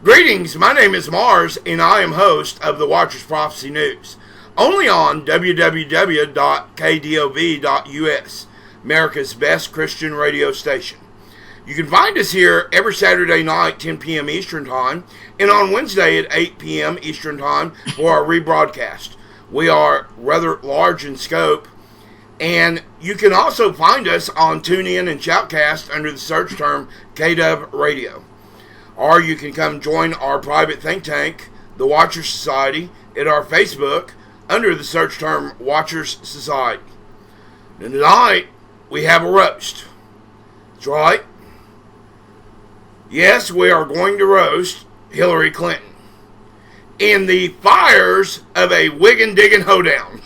Greetings, my name is Mars, and I am host of the Watchers Prophecy News, only on www.kdov.us, America's best Christian radio station. You can find us here every Saturday night, 10 p.m. Eastern Time, and on Wednesday at 8 p.m. Eastern Time for our rebroadcast. We are rather large in scope, and you can also find us on TuneIn and Shoutcast under the search term KDOV Radio. Or you can come join our private think tank, the Watchers Society, at our Facebook under the search term Watchers Society. And tonight, we have a roast. That's right. Yes, we are going to roast Hillary Clinton in the fires of a wig-and-digging hoedown.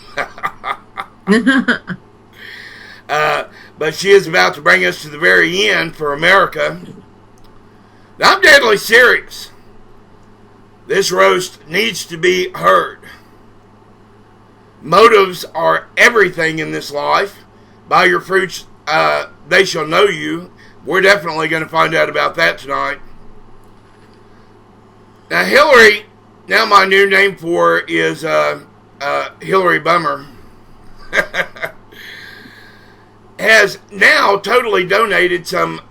But she is about to bring us to the very end for America. Now, I'm deadly serious. This roast needs to be heard. Motives are everything in this life. By your fruits, they shall know you. We're definitely going to find out about that tonight. Now, Hillary, now my new name for her is Hillary Bummer, has now totally donated some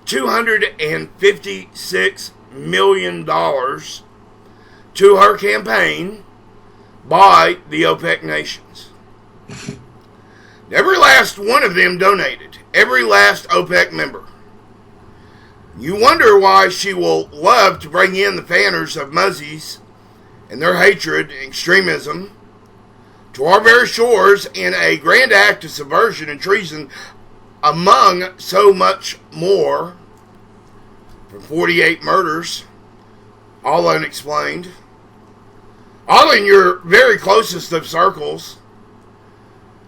$256 million to her campaign by the OPEC nations. Every last one of them donated. Every last OPEC member. You wonder why she will love to bring in the fanners of Muzzies and their hatred and extremism to our very shores in a grand act of subversion and treason, among so much more, from 48 murders, all unexplained, all in your very closest of circles.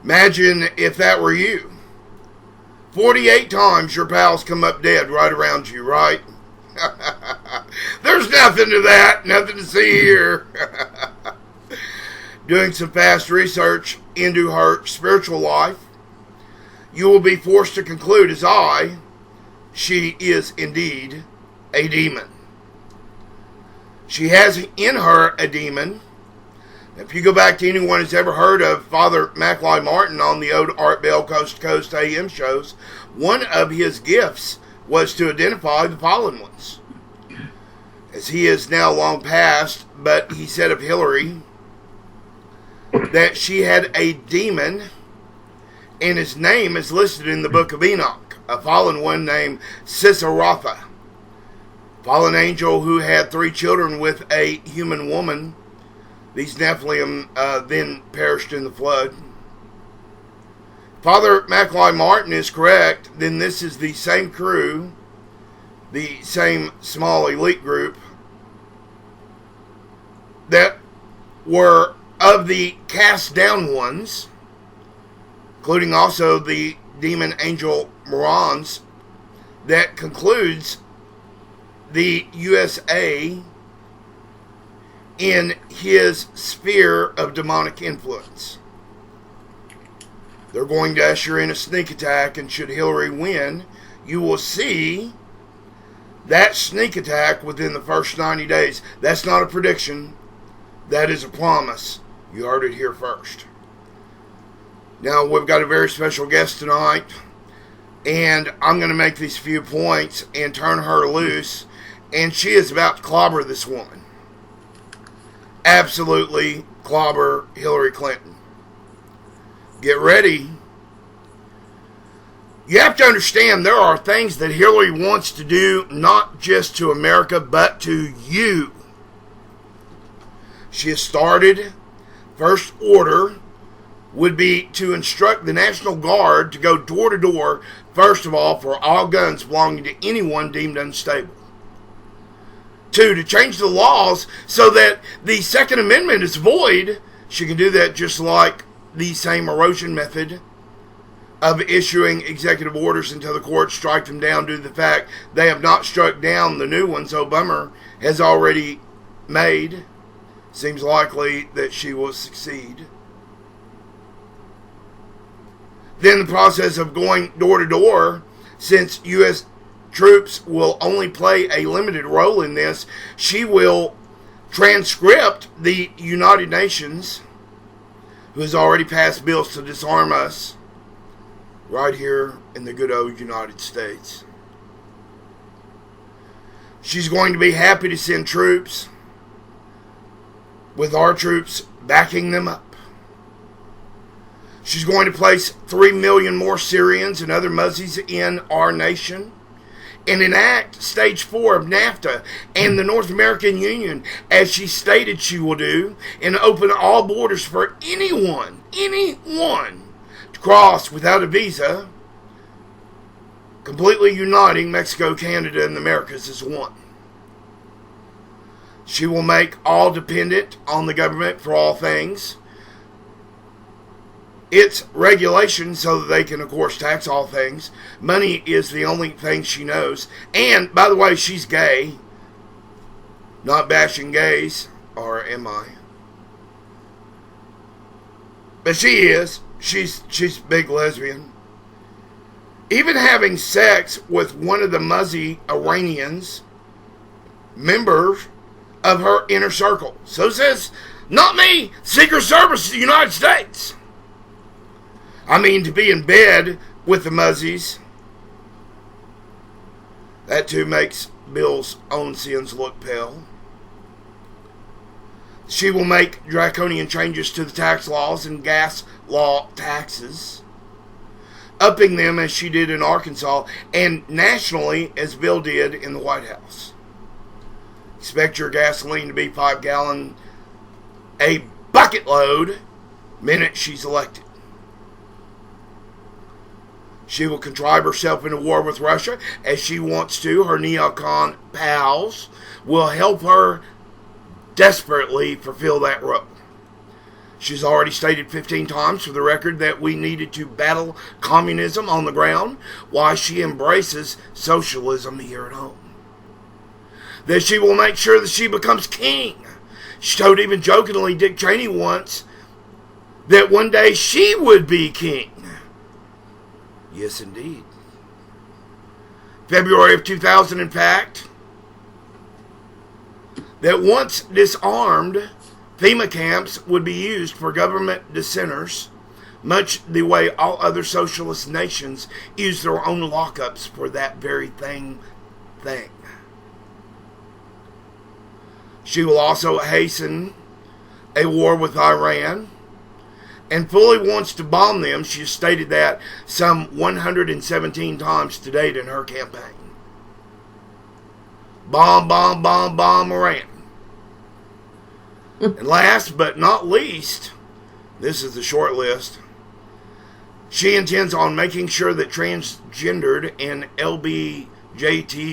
Imagine if that were you. 48 times your pals come up dead right around you, right? There's nothing to that, nothing to see here. Doing some fast research into her spiritual life, you will be forced to conclude, as she is indeed a demon. She has in her a demon. If you go back to anyone who's ever heard of Father Mackley Martin on the old Art Bell Coast to Coast AM shows, one of his gifts was to identify the fallen ones. As he is now long past, but he said of Hillary that she had a demon, and his name is listed in the book of Enoch, a fallen one named Sisarotha, fallen angel who had 3 children with a human woman. These Nephilim then perished in the flood. Father Mackley Martin is correct, then this is the same crew, the same small elite group that were of the cast down ones, including also the demon angel Morons, that concludes the USA in his sphere of demonic influence. They're going to usher in a sneak attack, and should Hillary win, you will see that sneak attack within the first 90 days. That's not a prediction. That is a promise. You heard it here first. Now, we've got a very special guest tonight, and I'm going to make these few points and turn her loose, and she is about to clobber this woman. Absolutely clobber Hillary Clinton. Get ready. You have to understand there are things that Hillary wants to do, not just to America, but to you. She has started. First order would be to instruct the National Guard to go door to door, first of all, for all guns belonging to anyone deemed unstable. 2, to change the laws so that the Second Amendment is void. She can do that just like the same erosion method of issuing executive orders until the courts strike them down due to the fact they have not struck down the new ones Obama has already made. Seems likely that she will succeed. Then the process of going door to door, since troops will only play a limited role in this. She will transcript the United Nations, who has already passed bills to disarm us, right here in the good old United States. She's going to be happy to send troops, with our troops backing them up. She's going to place 3 million more Syrians and other Muzzies in our nation, and enact Stage 4 of NAFTA and the North American Union, as she stated she will do, and open all borders for anyone to cross without a visa, completely uniting Mexico, Canada, and the Americas as one. She will make all dependent on the government for all things. It's regulation so that they can, of course, tax all things. Money is the only thing she knows. And, by the way, she's gay. Not bashing gays, or am I? But she is. She's a big lesbian. Even having sex with one of the Muzzy Iranians, members of her inner circle. So says, not me, Secret Service of the United States. I mean, to be in bed with the Muzzies, that too makes Bill's own sins look pale. She will make draconian changes to the tax laws and gas law taxes, upping them as she did in Arkansas and nationally as Bill did in the White House. Expect your gasoline to be 5 gallon a bucket load minute she's elected. She will contrive herself into war with Russia as she wants to. Her neocon pals will help her desperately fulfill that role. She's already stated 15 times for the record that we needed to battle communism on the ground, while she embraces socialism here at home. That she will make sure that she becomes king. She told even jokingly Dick Cheney once that one day she would be king. Yes, indeed. February of 2000, in fact, that once disarmed, FEMA camps would be used for government dissenters, much the way all other socialist nations use their own lockups for that very thing. She will also hasten a war with Iran, and fully wants to bomb them. She has stated that some 117 times to date in her campaign. Bomb, bomb, bomb, bomb Iran. And last but not least, this is the short list, she intends on making sure that transgendered and LBJT,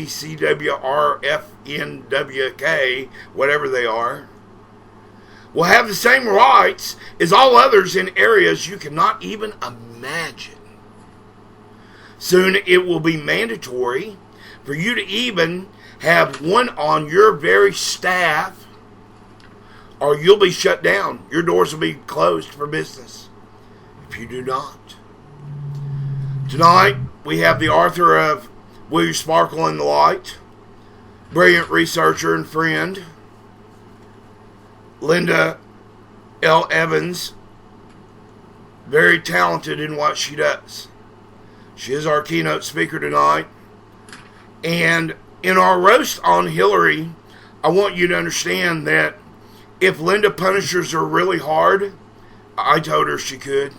CWR, FNWK, whatever they are, will have the same rights as all others in areas you cannot even imagine. Soon it will be mandatory for you to even have one on your very staff, or you'll be shut down. Your doors will be closed for business if you do not. Tonight, we have the author of Will You Sparkle in the Light, brilliant researcher and friend, Linda L. Evans, very talented in what she does. She is our keynote speaker tonight. And in our roast on Hillary, I want you to understand that if Linda punishes her really hard, I told her she could.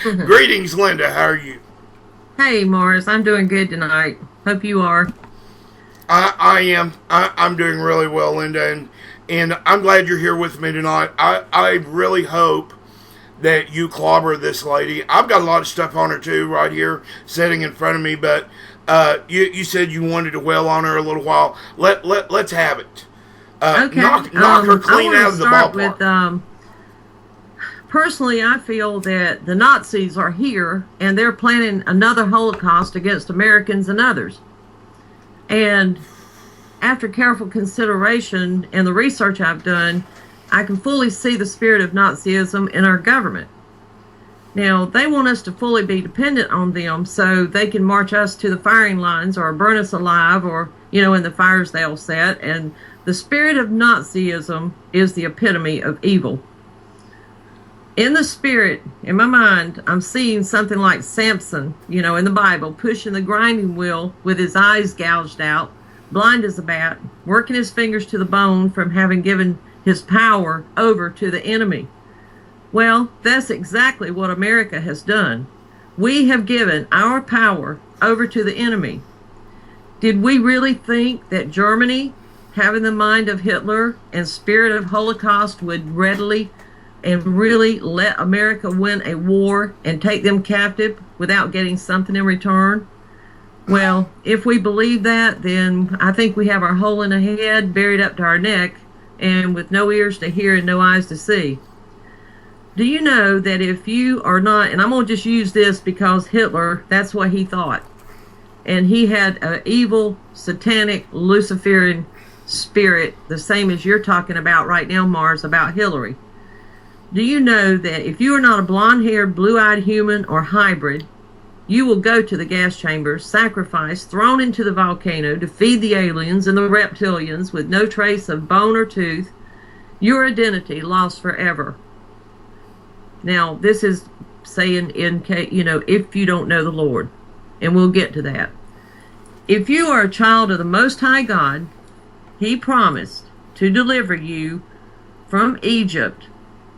Greetings, Linda. How are you? Hey, Morris. I'm doing good tonight. Hope you are. I am. I'm doing really well, Linda, and I'm glad you're here with me tonight. I really hope that you clobber this lady. I've got a lot of stuff on her too, right here, sitting in front of me. But you said you wanted to wail on her a little while. Let's have it. Okay. Knock her clean out of the ballpark. Personally, I feel that the Nazis are here and they're planning another Holocaust against Americans and others. And after careful consideration and the research I've done, I can fully see the spirit of Nazism in our government. Now, they want us to fully be dependent on them so they can march us to the firing lines or burn us alive or, in the fires they'll set. And the spirit of Nazism is the epitome of evil. In the spirit, in my mind, I'm seeing something like Samson, in the Bible, pushing the grinding wheel with his eyes gouged out, blind as a bat, working his fingers to the bone from having given his power over to the enemy. Well, that's exactly what America has done. We have given our power over to the enemy. Did we really think that Germany, having the mind of Hitler and spirit of Holocaust, would readily and really let America win a war and take them captive without getting something in return? Well, if we believe that, then I think we have our hole in the head buried up to our neck and with no ears to hear and no eyes to see. Do you know that if you are not, and I'm going to just use this because Hitler, that's what he thought. And he had an evil, satanic, Luciferian spirit, the same as you're talking about right now, Mars, about Hillary. Do you know that if you are not a blonde-haired, blue-eyed human or hybrid, you will go to the gas chambers, sacrificed, thrown into the volcano to feed the aliens and the reptilians with no trace of bone or tooth, your identity lost forever. Now, this is saying if you don't know the Lord, and we'll get to that. If you are a child of the Most High God, He promised to deliver you from Egypt,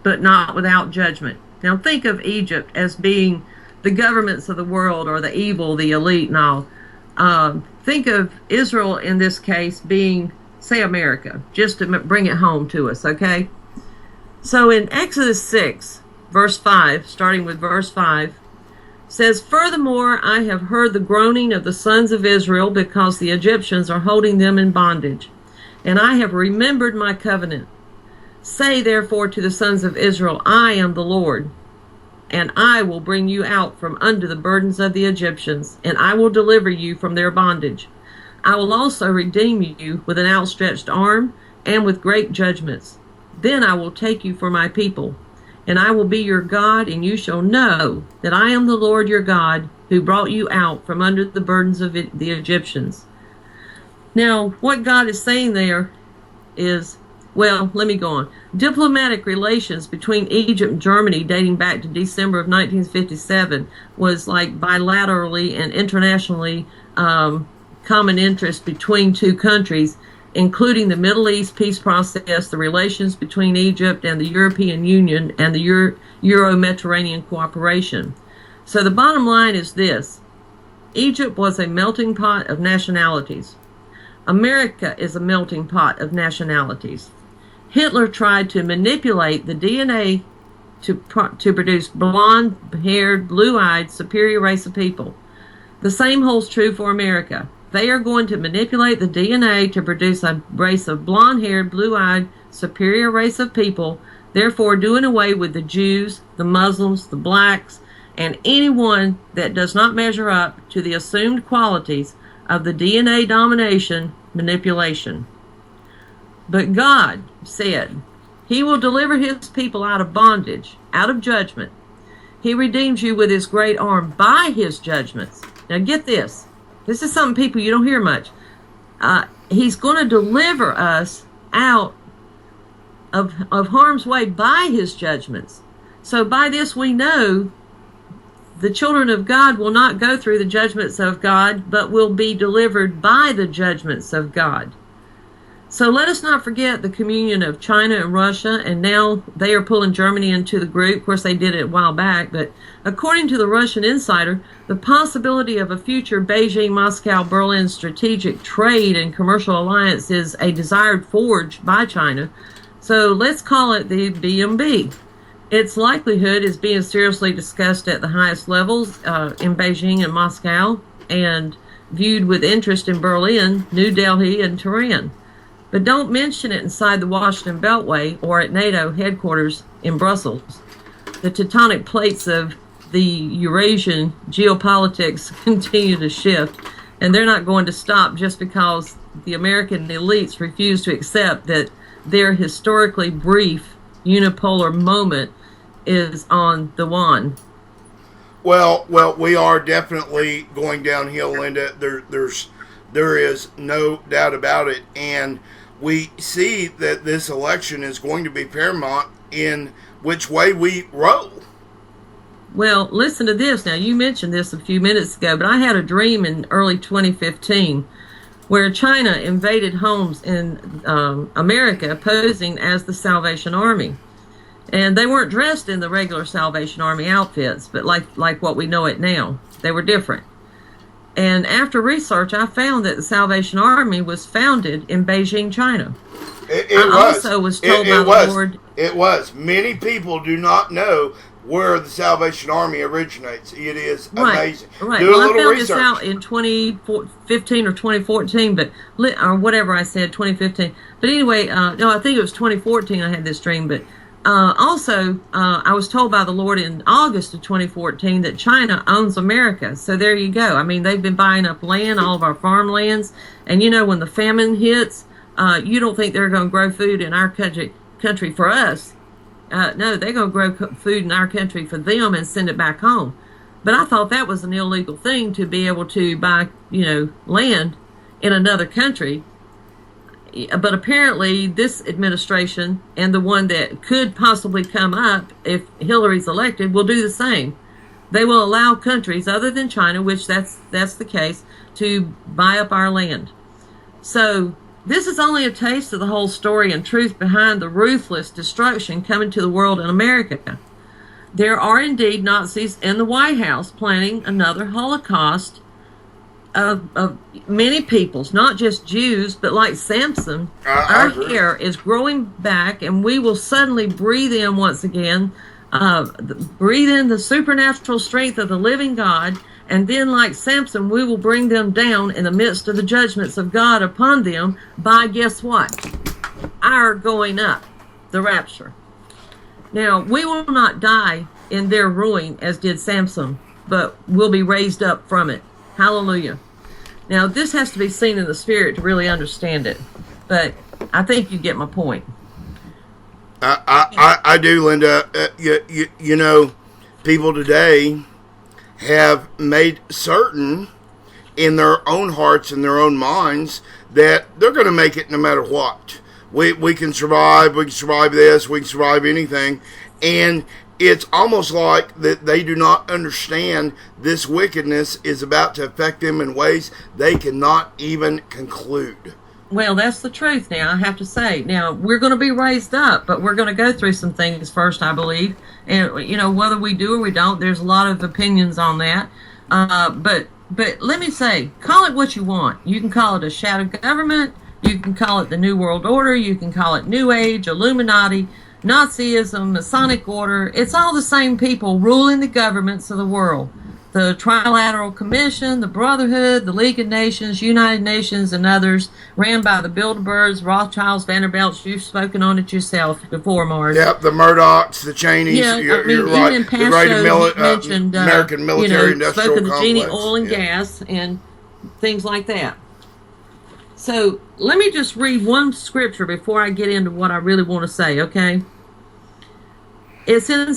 but not without judgment. Now, think of Egypt as being the governments of the world or the evil, the elite and all. Think of Israel in this case being, say, America, just to bring it home to us, okay? So in Exodus 6, verse 5, starting with verse 5, says, "Furthermore, I have heard the groaning of the sons of Israel because the Egyptians are holding them in bondage, and I have remembered my covenant. Say therefore to the sons of Israel, I am the Lord, and I will bring you out from under the burdens of the Egyptians, and I will deliver you from their bondage. I will also redeem you with an outstretched arm and with great judgments. Then I will take you for my people, and I will be your God, and you shall know that I am the Lord your God, who brought you out from under the burdens of the Egyptians." Now, what God is saying there is, well, let me go on. Diplomatic relations between Egypt and Germany dating back to December of 1957 was like bilaterally and internationally common interest between two countries, including the Middle East peace process, the relations between Egypt and the European Union, and the Euro-Mediterranean cooperation. So the bottom line is this: Egypt was a melting pot of nationalities. America is a melting pot of nationalities. Hitler tried to manipulate the DNA to produce blonde-haired, blue-eyed, superior race of people. The same holds true for America. They are going to manipulate the DNA to produce a race of blonde-haired, blue-eyed, superior race of people, therefore doing away with the Jews, the Muslims, the blacks, and anyone that does not measure up to the assumed qualities of the DNA domination manipulation. But God said He will deliver His people out of bondage, out of judgment. He redeems you with His great arm by His judgments. Now get this. This is something, people, you don't hear much. He's going to deliver us out of harm's way by His judgments. So by this we know the children of God will not go through the judgments of God, but will be delivered by the judgments of God. So let us not forget the communion of China and Russia, and now they are pulling Germany into the group. Of course, they did it a while back, but according to the Russian insider, the possibility of a future Beijing-Moscow-Berlin strategic trade and commercial alliance is a desired forge by China. So let's call it the BMB. Its likelihood is being seriously discussed at the highest levels in Beijing and Moscow, and viewed with interest in Berlin, New Delhi, and Tehran. But don't mention it inside the Washington Beltway or at NATO headquarters in Brussels. The tectonic plates of the Eurasian geopolitics continue to shift, and they're not going to stop just because the American elites refuse to accept that their historically brief unipolar moment is on the wane. Well, we are definitely going downhill, Linda. There is no doubt about it, and we see that this election is going to be paramount in which way we roll. Well, listen to this. Now, you mentioned this a few minutes ago, but I had a dream in early 2015 where China invaded homes in America posing as the Salvation Army. And they weren't dressed in the regular Salvation Army outfits, but like what we know it now. They were different. And after research, I found that the Salvation Army was founded in Beijing, China. I also was told by the Lord... It was. Many people do not know where the Salvation Army originates. It is amazing. Right. Do a little I found research. this out in 2015 or 2014, or whatever I said, 2015. But anyway, no, I think it was 2014 I had this dream. But also, I was told by the Lord in August of 2014 that China owns America. So there you go. I mean, they've been buying up land, all of our farmlands. And you know, when the famine hits, you don't think they're going to grow food in our country for us. No, they're going to grow food in our country for them and send it back home. But I thought that was an illegal thing to be able to buy, land in another country. But apparently this administration and the one that could possibly come up if Hillary's elected will do the same. They will allow countries other than China, which that's the case, to buy up our land. So this is only a taste of the whole story and truth behind the ruthless destruction coming to the world in America. There are indeed Nazis in the White House planning another Holocaust of many peoples, not just Jews, but like Samson, our hair is growing back and we will suddenly breathe in once again, breathe in the supernatural strength of the living God. And then, like Samson, we will bring them down in the midst of the judgments of God upon them by, guess what? Our going up, the rapture. Now, we will not die in their ruin as did Samson, but we'll be raised up from it. Hallelujah. Now, this has to be seen in the spirit to really understand it, but I think you get my point. I do, Linda. You know, people today have made certain in their own hearts and their own minds that they're going to make it no matter what. We can survive this, we can survive anything. And it's almost like that they do not understand this wickedness is about to affect them in ways they cannot even conclude. Well, that's the truth now, I have to say. Now, we're going to be raised up, but we're going to go through some things first, I believe. And, whether we do or we don't, there's a lot of opinions on that. But let me say, call it what you want. You can call it a shadow government. You can call it the New World Order. You can call it New Age, Illuminati, Nazism, Masonic Order. It's all the same people ruling the governments of the world. The Trilateral Commission, the Brotherhood, the League of Nations, United Nations, and others, ran by the Bilderbergs, Rothschilds, Vanderbilts. You've spoken on it yourself before, Mars. Yep, the Murdochs, the Cheneys. Yeah, you're right. Even in past shows, mentioned American military industrial spoke of the complex. Genie oil and gas and things like that. So let me just read one scripture before I get into what I really want to say. Okay, it's in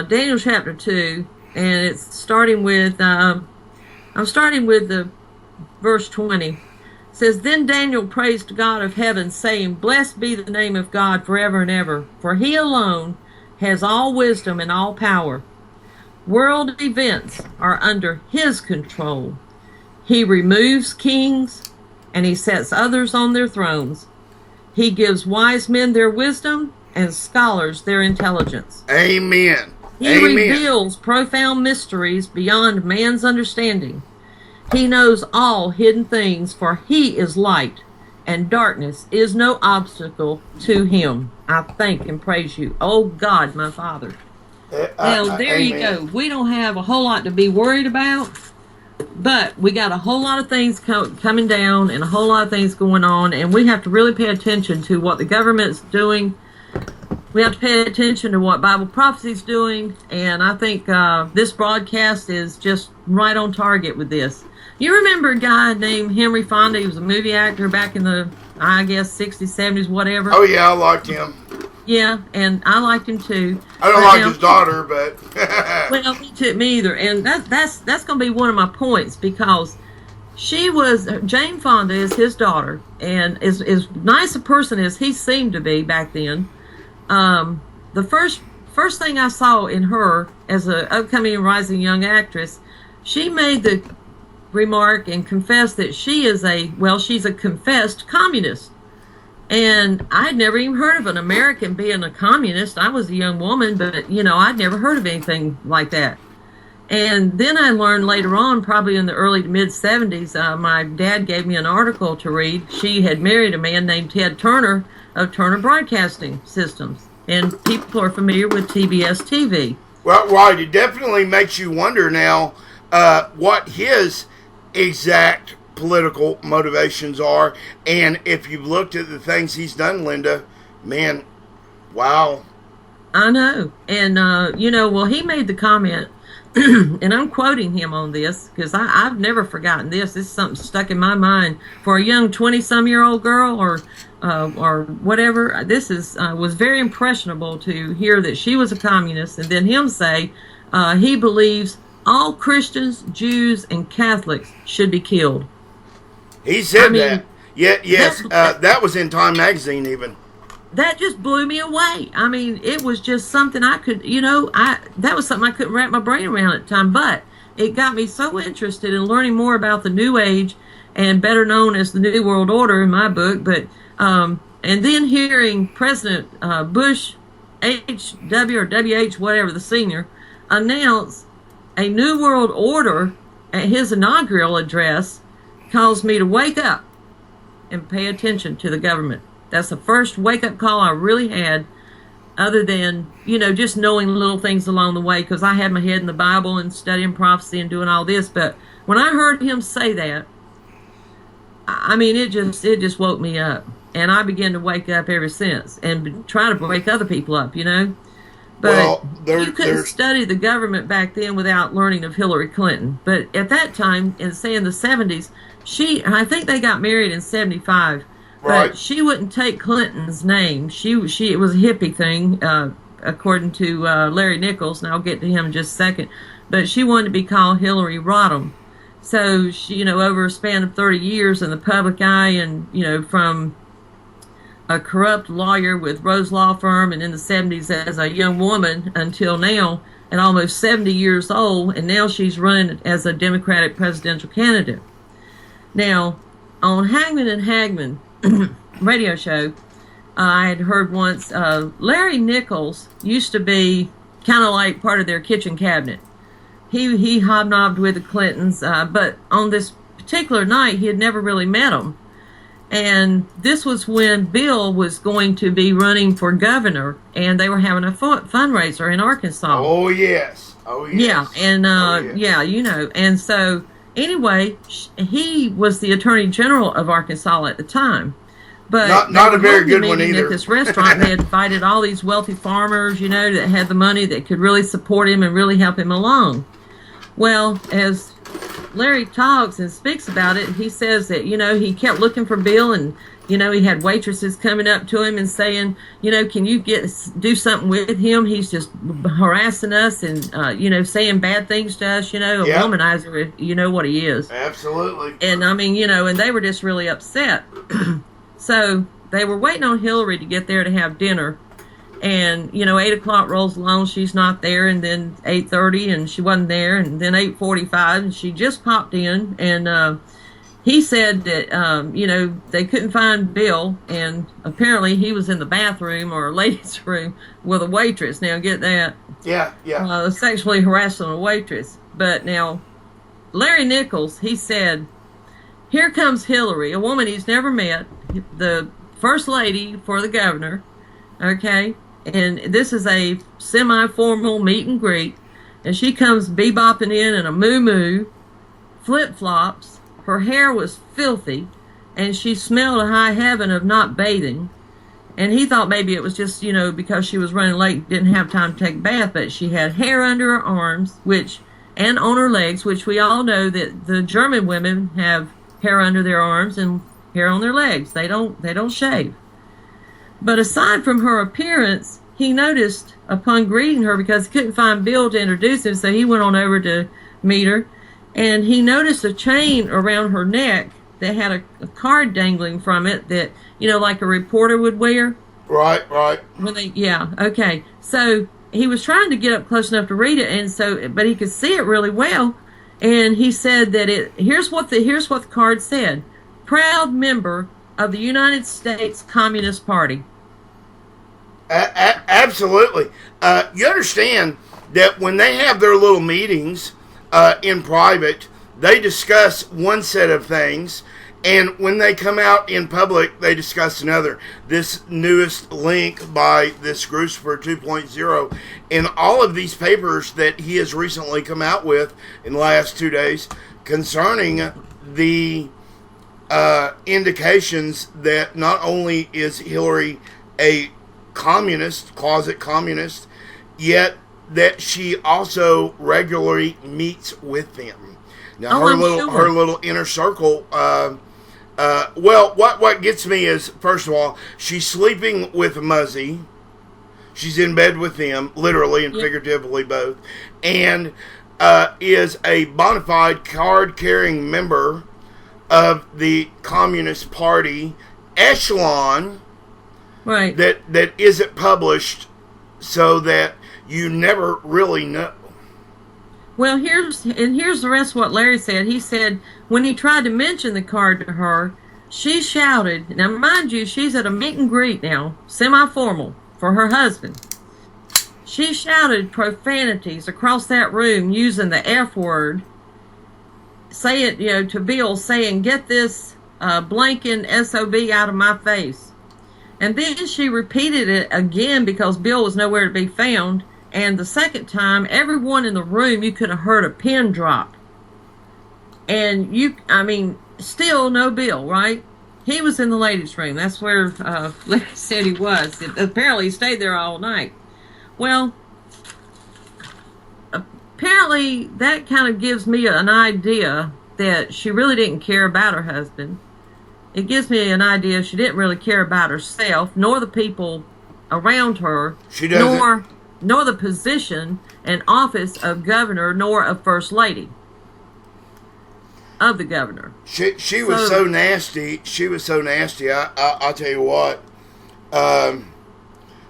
Daniel chapter 2, and it's starting with I'm starting with the verse 20. It says, "Then Daniel praised God of heaven, saying, Blessed be the name of God forever and ever, for he alone has all wisdom and all power. World events are under his control. He removes kings, and he sets others on their thrones. He gives wise men their wisdom, and scholars their intelligence." Amen. He reveals profound mysteries beyond man's understanding. He knows all hidden things, for he is light, and darkness is no obstacle to him. I thank and praise you, oh God, my Father. Now, there you go. We don't have a whole lot to be worried about, but we got a whole lot of things coming down and a whole lot of things going on, and we have to really pay attention to what the government's doing. We have to pay attention to what Bible prophecy is doing, and I think this broadcast is just right on target with this. You remember a guy named Henry Fonda? He was a movie actor back in the, I guess, 60s, 70s, whatever. Oh, yeah, I liked him. Yeah, and I liked him too. I don't But like now, his daughter, but well, me either. And that's going to be one of my points because she was Jane Fonda is his daughter, and as nice a person as he seemed to be back then. The first thing I saw in her as an upcoming rising young actress, she made the remark and confessed that she's a confessed communist. And I'd never even heard of an American being a communist. I was a young woman, but, I'd never heard of anything like that. And then I learned later on, probably in the early to mid-'70s, my dad gave me an article to read. She had married a man named Ted Turner of Turner Broadcasting Systems. And people are familiar with TBS TV. well, right, it definitely makes you wonder now what his exact political motivations are, and if you've looked at the things he's done, Linda, man, wow. I know. And, he made the comment, and I'm quoting him on this because I've never forgotten this. This is something stuck in my mind for a young 20-some-year-old girl or whatever. This was very impressionable to hear that she was a communist, and then him say he believes all Christians, Jews, and Catholics should be killed. He said that. Yeah, yes, that was in Time Magazine even. That just blew me away. I mean, it was just something I could, that was something I couldn't wrap my brain around at the time, but it got me so interested in learning more about the New Age, and better known as the New World Order in my book, but, and then hearing President Bush, HW or WH, whatever, the senior, announce a New World Order at his inaugural address caused me to wake up and pay attention to the government. That's the first wake-up call I really had, other than, just knowing little things along the way, because I had my head in the Bible and studying prophecy and doing all this. But when I heard him say that, I mean, it just woke me up. And I began to wake up ever since and try to wake other people up, But you couldn't study the government back then without learning of Hillary Clinton. But at that time, in the 70s, I think they got married in 75. Right. But she wouldn't take Clinton's name. It was a hippie thing, according to Larry Nichols, and I'll get to him in just a second. But she wanted to be called Hillary Rodham. So she, over a span of 30 years in the public eye, and from a corrupt lawyer with Rose Law Firm, and in the 70s as a young woman until now, and almost 70 years old, and now she's running as a Democratic presidential candidate. Now, on Hagman and Hagman radio show, I had heard once Larry Nichols used to be kind of like part of their kitchen cabinet. He hobnobbed with the Clintons, but on this particular night, he had never really met them. And this was when Bill was going to be running for governor, and they were having a fundraiser in Arkansas. Oh, yes. Oh, yes. Yeah, and and so anyway, he was the Attorney General of Arkansas at the time. But not a very good one either. At this restaurant, they had invited all these wealthy farmers, that had the money that could really support him and really help him along. Well, as Larry talks and speaks about it, he says that, he kept looking for Bill, and, he had waitresses coming up to him and saying, can you do something with him? He's just harassing us and, saying bad things to us, a womanizer, you know what he is. Absolutely. And I mean, and they were just really upset. So they were waiting on Hillary to get there to have dinner. And, 8 o'clock rolls along, she's not there, and then 8:30, and she wasn't there, and then 8:45, and she just popped in, and he said that, they couldn't find Bill, and apparently he was in the bathroom or a ladies' room with a waitress. Now, get that? Yeah. Sexually harassing a waitress. But now, Larry Nichols, he said, here comes Hillary, a woman he's never met, the first lady for the governor, okay? And this is a semi-formal meet and greet. And she comes bebopping in a moo-moo, flip-flops. Her hair was filthy. And she smelled a high heaven of not bathing. And he thought maybe it was just, because she was running late, didn't have time to take a bath. But she had hair under her arms, and on her legs, which we all know that the German women have hair under their arms and hair on their legs. They don't shave. But aside from her appearance, he noticed upon greeting her, because he couldn't find Bill to introduce him, so he went on over to meet her, and he noticed a chain around her neck that had a card dangling from it that, like a reporter would wear. Right. Okay. So he was trying to get up close enough to read it, but he could see it really well. And he said that here's what the card said: proud member of the United States Communist Party. Absolutely. You understand that when they have their little meetings in private, they discuss one set of things, and when they come out in public, they discuss another. This newest link by this Crucifer 2.0, and all of these papers that he has recently come out with in the last 2 days concerning the indications that not only is Hillary a closet communist, yet that she also regularly meets with them. Now, her little inner circle. Well, what gets me is, first of all, she's sleeping with Muzzy. She's in bed with him, literally and figuratively both, and is a bona fide card-carrying member of the Communist Party echelon. Right. That isn't published, so that you never really know. Well, here's the rest of what Larry said. He said when he tried to mention the card to her, she shouted. Now, mind you, she's at a meet and greet now, semi-formal, for her husband. She shouted profanities across that room using the F word. Say it, to Bill, saying, "Get this blanking SOB out of my face." And then she repeated it again because Bill was nowhere to be found. And the second time, everyone in the room, you could have heard a pin drop. And still no Bill, right? He was in the ladies' room. That's where Larry said he was. Apparently, he stayed there all night. Well, apparently, that kind of gives me an idea that she really didn't care about her husband. It gives me an idea she didn't really care about herself, nor the people around her, she doesn't. Nor the position and office of governor, nor of first lady of the governor. She was so nasty. She was so nasty. I'll tell you what.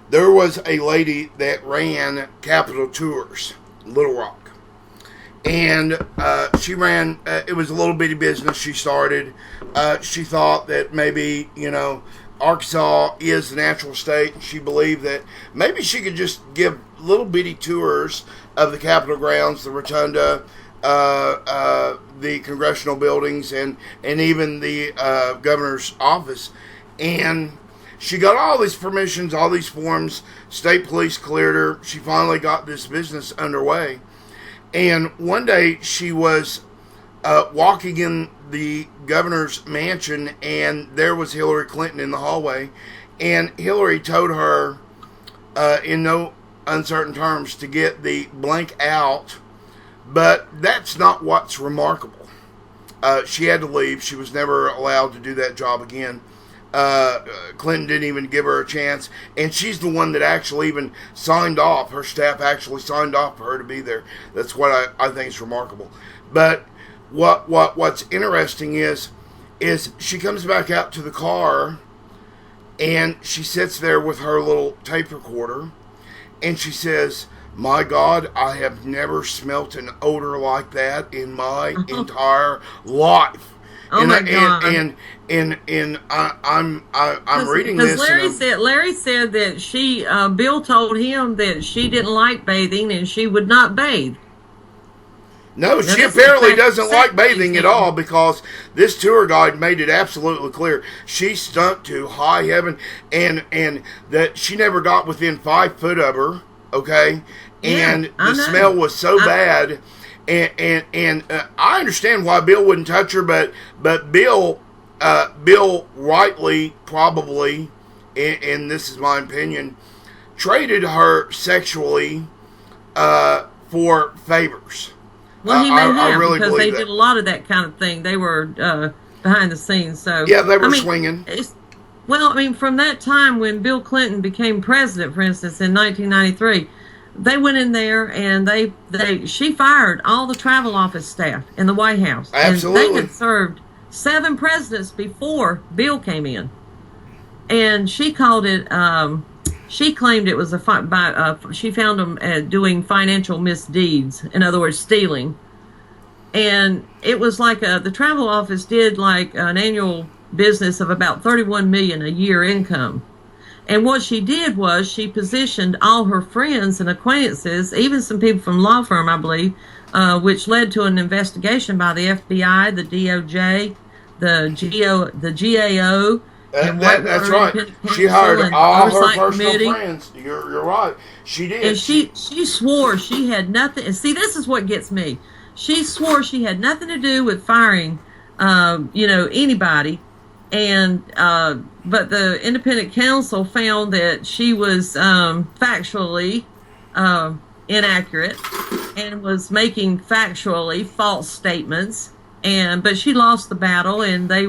There was a lady that ran Capital Tours, Little Rock. And she ran, it was a little bitty business she started. She thought that maybe, Arkansas is the natural state. She believed that maybe she could just give little bitty tours of the Capitol grounds, the Rotunda, the congressional buildings, and even the governor's office. And she got all these permissions, all these forms. State police cleared her. She finally got this business underway. And one day she was walking in the governor's mansion, and there was Hillary Clinton in the hallway. And Hillary told her, in no uncertain terms, to get the blank out. But that's not what's remarkable. She had to leave. She was never allowed to do that job again. Clinton didn't even give her a chance, and she's the one that actually even signed off. Her staff actually signed off for her to be there. That's what I think is remarkable. But what's interesting is she comes back out to the car, and she sits there with her little tape recorder, and she says, "My God, I have never smelt an odor like that in my entire life." Oh my God! And I'm reading this. Larry said that Bill told him that she didn't like bathing and she would not bathe. No, she apparently doesn't like bathing at all, because this tour guide made it absolutely clear she stunk to high heaven, and that she never got within 5 foot of her. Okay, and the smell was so bad. And I understand why Bill wouldn't touch her, but Bill rightly, probably, and this is my opinion, traded her sexually for favors. Well, he may have, really because they that. did a lot of that kind of thing. They were behind the scenes, so yeah, they were swinging. Well, I mean, from that time when Bill Clinton became president, for instance, in 1993, they went in there and she fired all the travel office staff in the White House. Absolutely. And they had served 7 presidents before Bill came in. And she called it, she claimed it was she found them doing financial misdeeds, in other words, stealing. And it was like the travel office did like an annual business of about $31 million a year income. And what she did was she positioned all her friends and acquaintances, even some people from law firm, I believe, which led to an investigation by the FBI, the DOJ, the GAO. That's right. She hired all her personal friends. You're right. She did. And she swore she had nothing. And see, this is what gets me. She swore she had nothing to do with firing, anybody. And but the independent counsel found that she was factually inaccurate and was making factually false statements. But she lost the battle, and they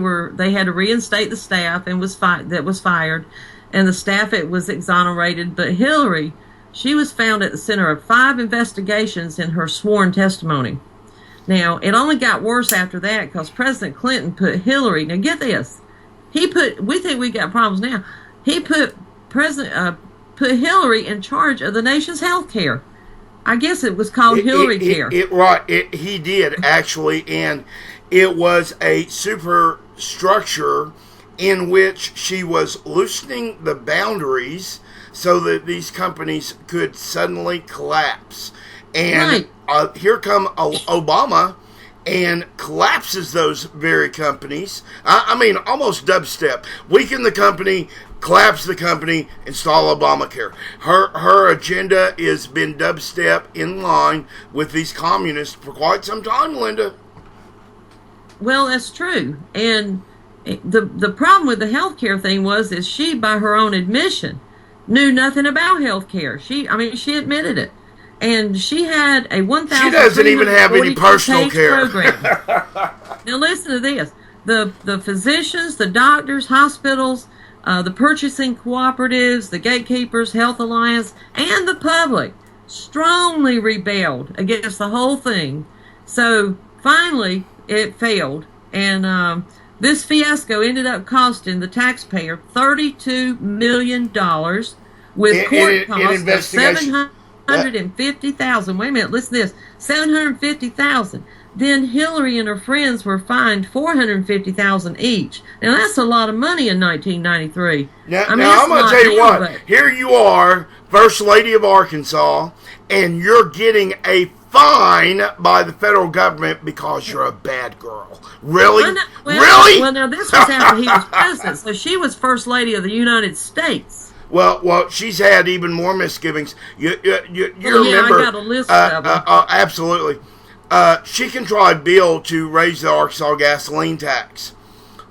had to reinstate the staff and was fired, and the staff was exonerated. But Hillary, she was found at the center of 5 investigations in her sworn testimony. Now, it only got worse after that because President Clinton put Hillary. Now, get this. We think we got problems now. He put Hillary in charge of the nation's health care. I guess it was called Hillary Care. He did, actually, and it was a superstructure in which she was loosening the boundaries so that these companies could suddenly collapse. And here come Obama and collapses those very companies. I mean, almost dubstep. Weaken the company, collapse the company, install Obamacare. Her agenda has been dubstep in line with these communists for quite some time, Linda. Well, that's true. And the problem with the healthcare thing is she, by her own admission, knew nothing about healthcare. She admitted it. And she had a 1,000. She doesn't even have any personal care. Program. Now listen to this: the physicians, the doctors, hospitals, the purchasing cooperatives, the gatekeepers, Health Alliance, and the public strongly rebelled against the whole thing. So finally, it failed, and this fiasco ended up costing the taxpayer $32 million with court costs of $750,000. Wait a minute, listen to this: $750,000. Then Hillary and her friends were fined $450,000 each. Now that's a lot of money in 1993. Now I'm going to tell you what. Here you are, First Lady of Arkansas, and you're getting a fine by the federal government because you're a bad girl. Really? Really? Well, now this was after he was president, so she was First Lady of the United States. Well, she's had even more misgivings. You remember? I got a list of them. Absolutely. She contrived Bill to raise the Arkansas gasoline tax.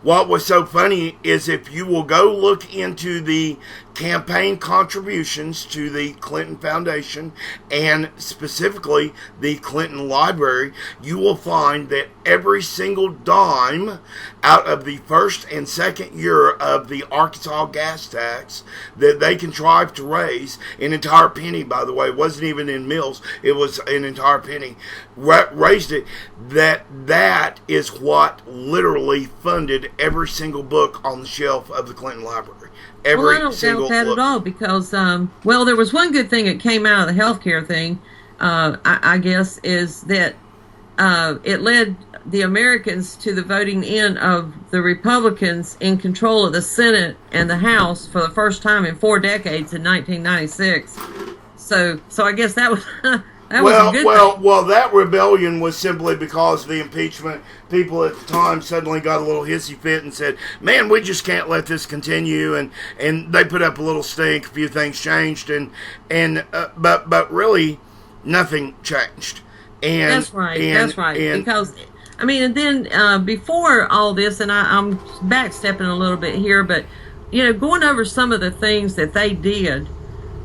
What was so funny is if you will go look into the campaign contributions to the Clinton Foundation and specifically the Clinton Library, you will find that every single dime out of the first and second year of the Arkansas gas tax that they contrived to raise, an entire penny, by the way, wasn't even in mills, it was an entire penny, raised it. That is what literally funded every single book on the shelf of the Clinton Library. I don't doubt that at all because, there was one good thing that came out of the healthcare thing, I guess, is that it led the Americans to the voting in of the Republicans in control of the Senate and the House for the first time in 4 decades in 1996. So I guess that was that was a good thing. Well, that rebellion was simply because of the impeachment. People at the time suddenly got a little hissy fit and said, "Man, we just can't let this continue." And they put up a little stink. A few things changed, but really nothing changed. And that's right. Because and then before all this, and I'm backstepping a little bit here, but going over some of the things that they did.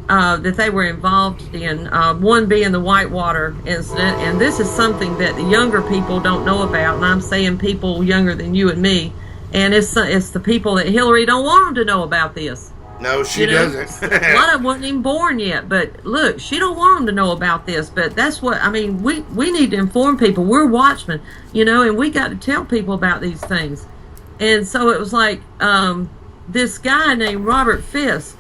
That they were involved in, one being the Whitewater incident, and this is something that the younger people don't know about, and I'm saying people younger than you and me, And it's the people that Hillary don't want them to know about this. No, she doesn't. A lot of them wasn't even born yet, but look, she don't want them to know about this. But that's what I mean. We need to inform people. We're watchmen, and we got to tell people about these things. And so it was like this guy named Robert Fisk.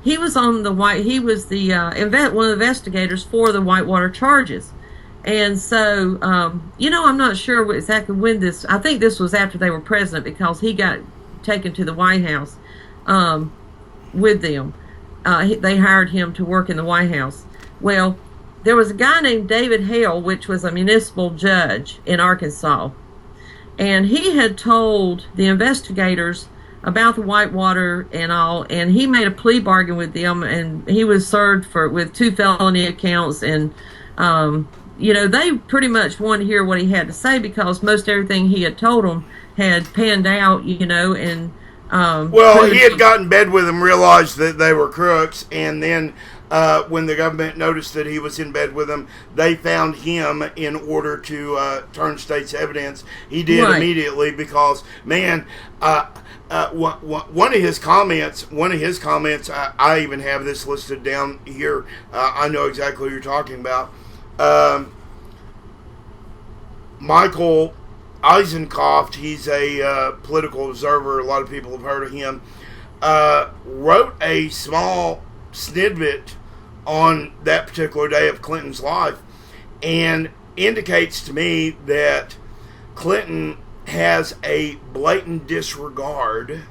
He was on He was the one of the investigators for the Whitewater charges. And so, I'm not sure exactly when this. I think this was after they were president, because he got taken to the White House. With them. They hired him to work in the White House. Well, there was a guy named David Hale, which was a municipal judge in Arkansas. And he had told the investigators about the Whitewater and all, and he made a plea bargain with them, and he was served with 2 felony accounts. And, they pretty much wanted to hear what he had to say, because most everything he had told them had panned out, and he had got in bed with them, realized that they were crooks, and then when the government noticed that he was in bed with them, they found him in order to turn state's evidence. He did immediately, because, man, one of his comments, I even have this listed down here. I know exactly what you're talking about. Michael Eisenkopf, he's a political observer. A lot of people have heard of him. Wrote a small snippet on that particular day of Clinton's life, and indicates to me that Clinton has a blatant disregard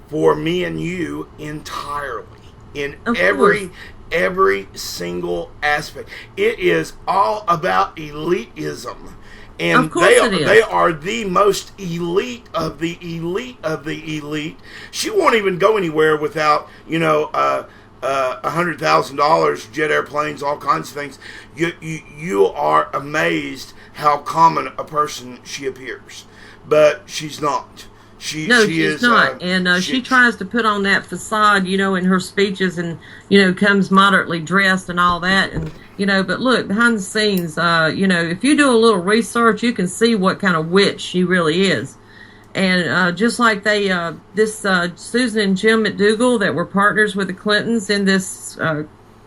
for me and you entirely, in every single aspect. It is all about elitism. And they are the most elite of the elite of the elite. She won't even go anywhere without, $100,000, jet airplanes, all kinds of things. You are amazed how common a person she appears, but she's not. She's not. She tries to put on that facade, in her speeches, and, comes moderately dressed and all that. And, but look, behind the scenes, if you do a little research, you can see what kind of witch she really is. And just like Susan and Jim McDougal, that were partners with the Clintons in this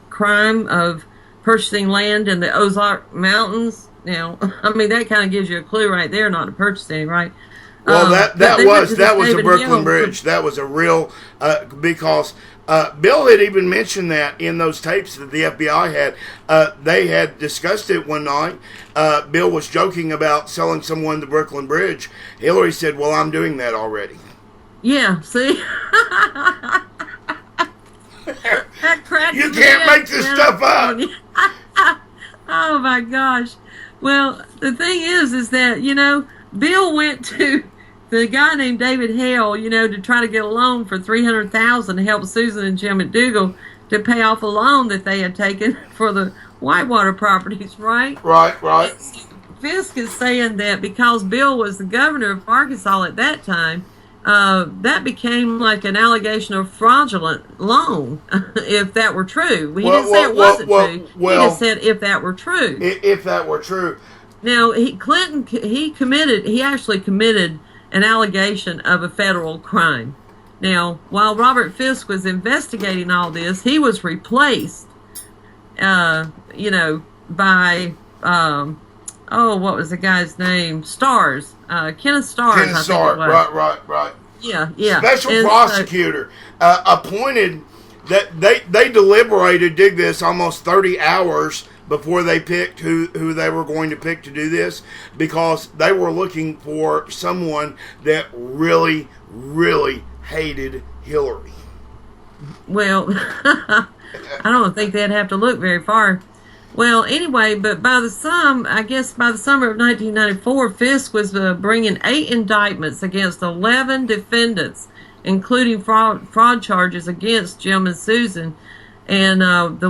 crime of purchasing land in the Ozark Mountains. Now, I mean, that kind of gives you a clue right there not to purchase any, right? Well, that was the Brooklyn Bridge. That was a real because Bill had even mentioned that in those tapes that the FBI had. They had discussed it one night. Bill was joking about selling someone the Brooklyn Bridge. Hillary said, "Well, I'm doing that already." Yeah. See. You can't make this stuff up. Oh my gosh. Well, the thing is that, Bill went to the guy named David Hale, to try to get a loan for $300,000 to help Susan and Jim McDougal to pay off a loan that they had taken for the Whitewater properties, right? Right. Fisk is saying that because Bill was the governor of Arkansas at that time, that became like an allegation of fraudulent loan, if that were true. He didn't say it wasn't true. He just said if that were true. If that were true. Now, Clinton, he actually committed an allegation of a federal crime. Now, while Robert Fisk was investigating all this, he was replaced, by, what was the guy's name? Stars. Kenneth Stars, Kenneth Stars, right. Yeah. Special prosecutor, appointed, that they deliberated, dig this, almost 30 hours before they picked who they were going to pick to do this, because they were looking for someone that really, really hated Hillary. Well, I don't think they'd have to look very far. Well, anyway, but by the summer of 1994, Fisk was bringing 8 indictments against 11 defendants, including fraud charges against Jim and Susan, and the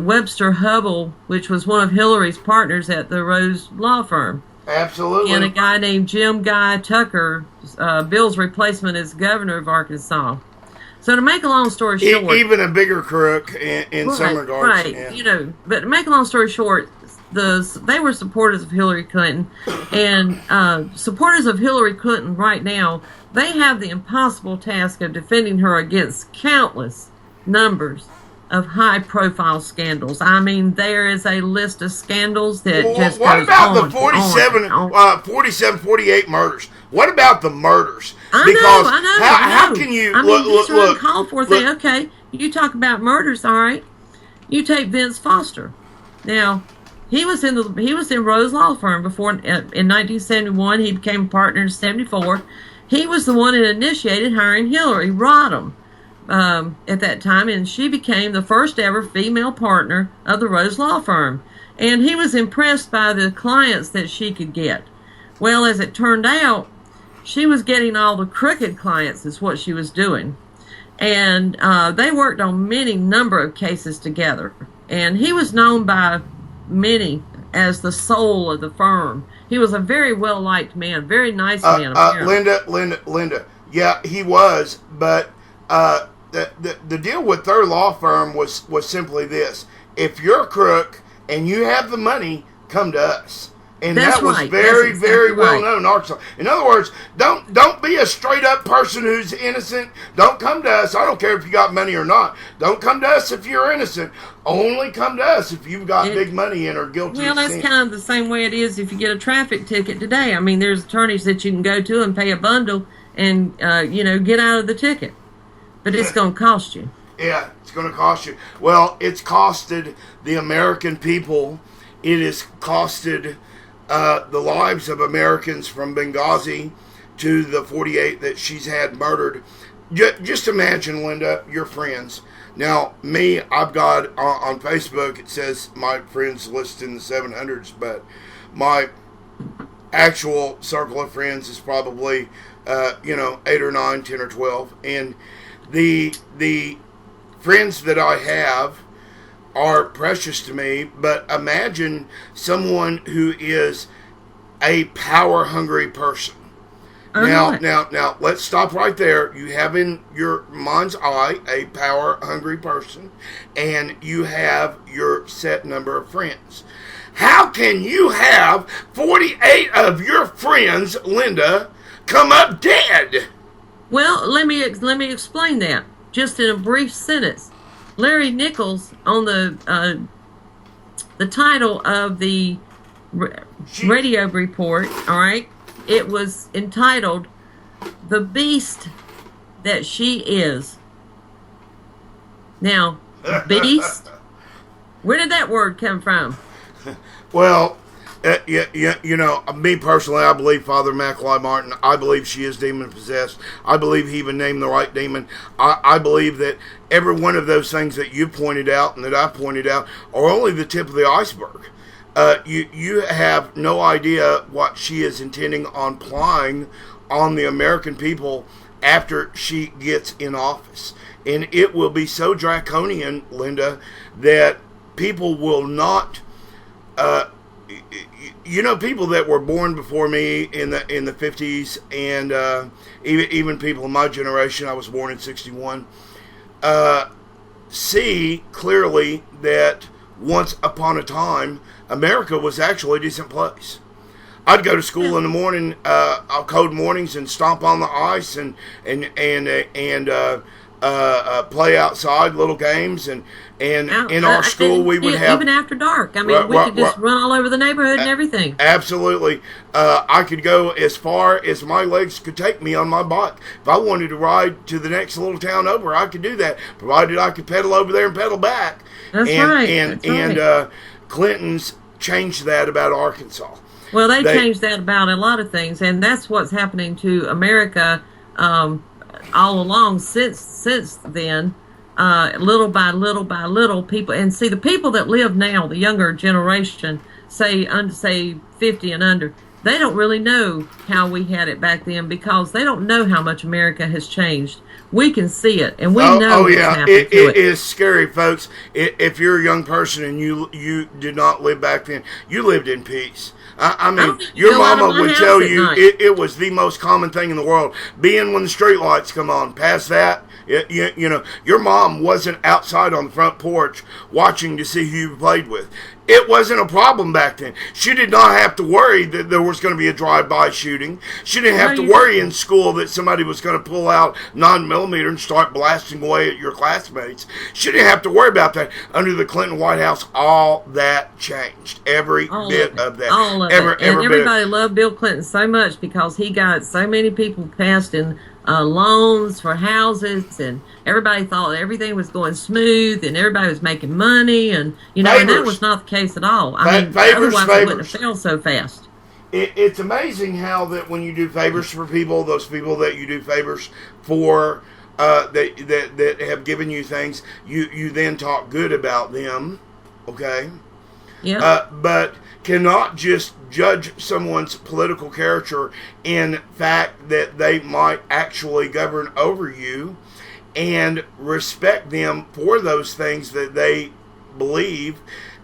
Webster Hubble, which was one of Hillary's partners at the Rose Law Firm. Absolutely. And a guy named Jim Guy Tucker, Bill's replacement as governor of Arkansas. So to make a long story short... Even a bigger crook in some regards. Right, but to make a long story short, they were supporters of Hillary Clinton, and supporters of Hillary Clinton right now, they have the impossible task of defending her against countless numbers of high-profile scandals. I mean, there is a list of scandals that just what goes about on, the 47, 48 murders? What about the murders? I know. How can you these are uncalled for things. Okay, you talk about murders, all right. You take Vince Foster. Now, he was in Rose Law Firm before in 1971. He became a partner in 74. He was the one that initiated hiring Hillary Rodham at that time, and she became the first ever female partner of the Rose Law Firm. And he was impressed by the clients that she could get. Well, as it turned out, she was getting all the crooked clients is what she was doing. And they worked on many number of cases together. And he was known by many as the soul of the firm. He was a very well-liked man, very nice man. Linda, yeah, he was, but the deal with their law firm was simply this: if you're a crook and you have the money, come to us. And That's that was right. very, That's exactly very well right. known in Arkansas. In other words, don't be a straight up person who's innocent. Don't come to us. I don't care if you got money or not. Don't come to us if you're innocent. Only come to us if you've got big money and are guilty. Well, that's kind of the same way it is if you get a traffic ticket today. I mean, there's attorneys that you can go to and pay a bundle and get out of the ticket, but it's going to cost you. Yeah, it's going to cost you. Well, it's costed the American people. It has costed the lives of Americans from Benghazi to the 48 that she's had murdered. Just imagine, Linda, your friends. Now, me, I've got on Facebook, it says my friends listed in the 700s, but my actual circle of friends is probably, 8 or 9, 10 or 12. And the friends that I have are precious to me, but imagine someone who is a power-hungry person. Now, let's stop right there. You have in your mind's eye a power-hungry person, and you have your set number of friends. How can you have 48 of your friends, Linda, come up dead? Well, let me explain that just in a brief sentence. Larry Nichols, on the title of the radio report, all right, it was entitled "The Beast That She Is." Now, beast, where did that word come from? Well, me personally, I believe Father Macaulay Martin. I believe she is demon-possessed. I believe he even named the right demon. I believe that every one of those things that you pointed out and that I pointed out are only the tip of the iceberg. You have no idea what she is intending on plying on the American people after she gets in office. And it will be so draconian, Linda, that people will not... people that were born before me in the 50s, and even people in my generation, I was born in 61, see clearly that once upon a time, America was actually a decent place. I'd go to school in the morning, cold mornings, and stomp on the ice and play outside little games, and in our school we would have, even after dark. I mean, we could just run all over the neighborhood and everything. Absolutely. I could go as far as my legs could take me on my bike. If I wanted to ride to the next little town over, I could do that, provided I could pedal over there and pedal back. That's right. Clinton's changed that about Arkansas. Well, they changed that about a lot of things, and that's what's happening to America all along since then. Little by little, people, and see, the people that live now, the younger generation, say 50 and under, they don't really know how we had it back then, because they don't know how much America has changed. We can see it, and we know what's happened to it. It is scary, folks. If you're a young person and you did not live back then, you lived in peace. I mean, your mama would tell you it was the most common thing in the world. Being when the street lights come on. Past that, your mom wasn't outside on the front porch watching to see who you played with. It wasn't a problem back then. She did not have to worry that there was going to be a drive-by shooting. She didn't have to worry in school that somebody was going to pull out 9mm and start blasting away at your classmates. She didn't have to worry about that. Under the Clinton White House, all that changed. Every bit of that. All of it. And everybody loved Bill Clinton so much because he got so many people passed in loans for houses, and everybody thought everything was going smooth, and everybody was making money, and and that was not the case at all. I mean, otherwise it wouldn't have failed so fast. It's amazing how that when you do favors for people, those people that you do favors for, that have given you things, you then talk good about them, okay? Yeah. But cannot just judge someone's political character in fact that they might actually govern over you, and respect them for those things that they believe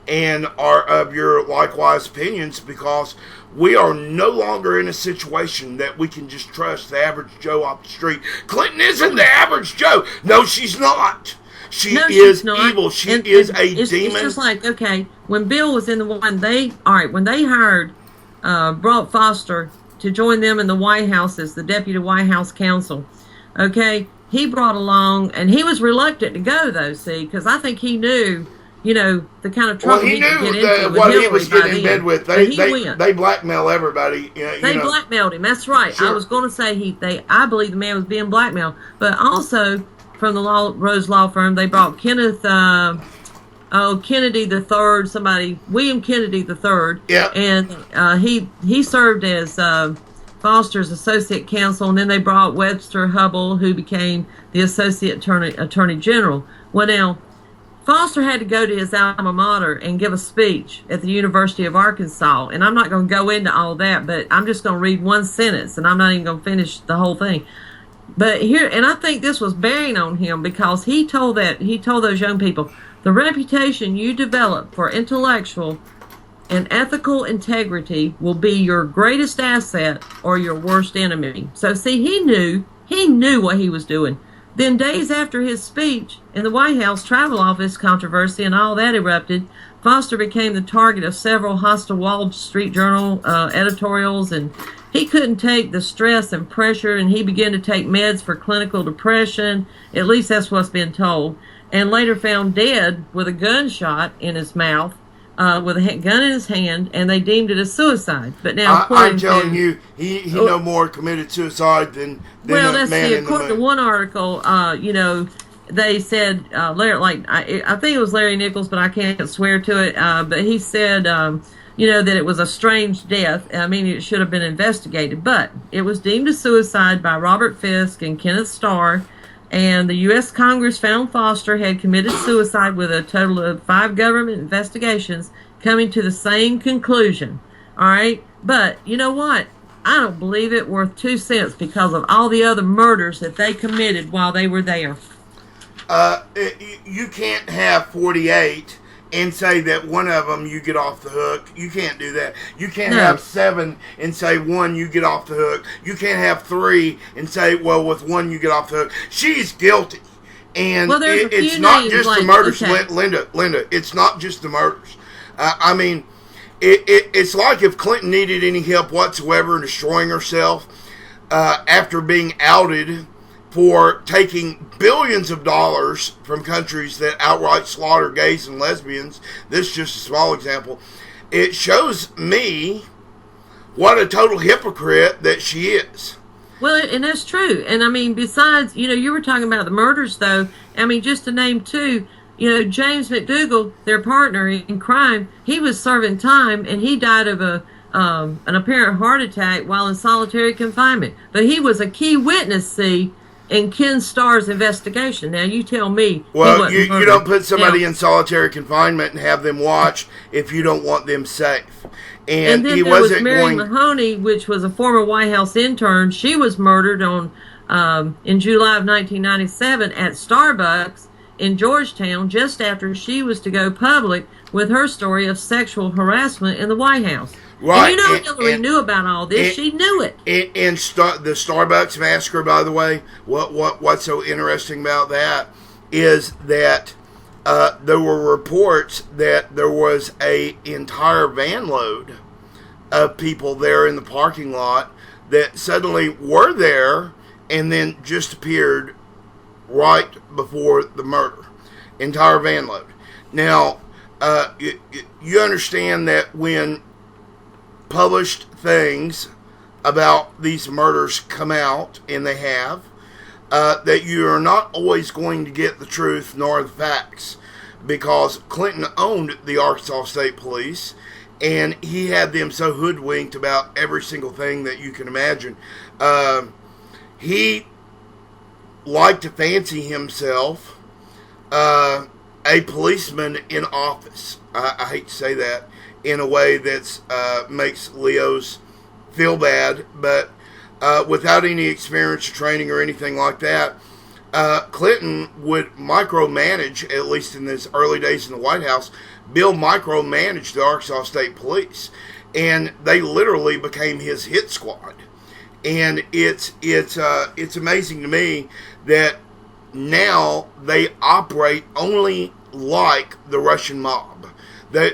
and are of your likewise opinions, because we are no longer in a situation that we can just trust the average Joe off the street. Clinton isn't the average Joe. No, she's not. She is evil. She is a demon. It's just like, okay, when Bill was in the one, when they hired, brought Foster to join them in the White House as the deputy White House counsel, okay, he brought along, and he was reluctant to go, though, see, because I think he knew, the kind of trouble he could get into with what Hillary he was getting in bed with. They blackmail everybody. They blackmailed him. That's right. Sure. I was going to say I believe the man was being blackmailed, but also from the Rose Law Firm, they brought Kenneth Kennedy III, William Kennedy III. Yeah. And he served as Foster's associate counsel, and then they brought Webster Hubbell, who became the associate attorney general. Well, now, Foster had to go to his alma mater and give a speech at the University of Arkansas, and I'm not going to go into all that, but I'm just going to read one sentence, and I'm not even going to finish the whole thing. But here, and I think this was bearing on him, because he told those young people, the reputation you develop for intellectual and ethical integrity will be your greatest asset or your worst enemy. So see, he knew what he was doing. Then days after his speech in the White House travel office controversy and all that erupted, Foster became the target of several hostile Wall Street Journal editorials, and he couldn't take the stress and pressure, and he began to take meds for clinical depression. At least that's what's been told. And later found dead with a gunshot in his mouth, with a gun in his hand, and they deemed it a suicide. But now, I'm telling you, he no more committed suicide than well, a man in the moon. According to one article, they said, Larry, I think it was Larry Nichols, but I can't swear to it. But he said, that it was a strange death. I mean, it should have been investigated, but it was deemed a suicide by Robert Fisk and Kenneth Starr. And the U.S. Congress found Foster had committed suicide, with a total of 5 government investigations coming to the same conclusion. All right? But you know what? I don't believe it worth 2 cents because of all the other murders that they committed while they were there. You can't have 48 and say that one of them you get off the hook. You can't do that. You can't have 7 and say one you get off the hook. You can't have 3 and say, well, with one you get off the hook. She's guilty. And it's not just the murders, okay. Linda, it's not just the murders. I mean, it's like if Clinton needed any help whatsoever in destroying herself after being outed for taking billions of dollars from countries that outright slaughter gays and lesbians. This is just a small example. It shows me what a total hypocrite that she is. Well, and that's true. And I mean, besides, you were talking about the murders, though. I mean, just to name 2, James McDougal, their partner in crime, he was serving time, and he died of an apparent heart attack while in solitary confinement. But he was a key witness, in Ken Starr's investigation. Now, you tell me. Well, you don't put somebody in solitary confinement and have them watch if you don't want them safe. And then he there was Mary Mahoney, which was a former White House intern. She was murdered in July of 1997 at Starbucks in Georgetown, just after she was to go public with her story of sexual harassment in the White House. Right. And Hillary knew about all this. She knew it. And the Starbucks massacre, by the way, what's so interesting about that is that there were reports that there was a entire van load of people there in the parking lot that suddenly were there and then just appeared right before the murder. Entire van load. Now, you understand that when published things about these murders come out, and they have, that you are not always going to get the truth nor the facts, because Clinton owned the Arkansas State Police, and he had them so hoodwinked about every single thing that you can imagine. He liked to fancy himself a policeman in office. I hate to say that in a way that makes Leos feel bad, but without any experience or training or anything like that, Clinton would micromanage, at least in his early days in the White House. Bill micromanaged the Arkansas State Police, and they literally became his hit squad. And it's amazing to me that now they operate only like the Russian mob. They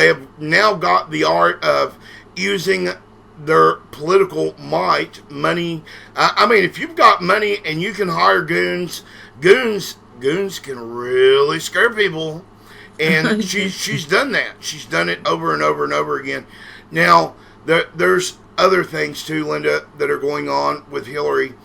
have now got the art of using their political might, money. I mean, if you've got money and you can hire goons can really scare people. And she's done that. She's done it over and over and over again. Now, there's other things too, Linda, that are going on with Hillary.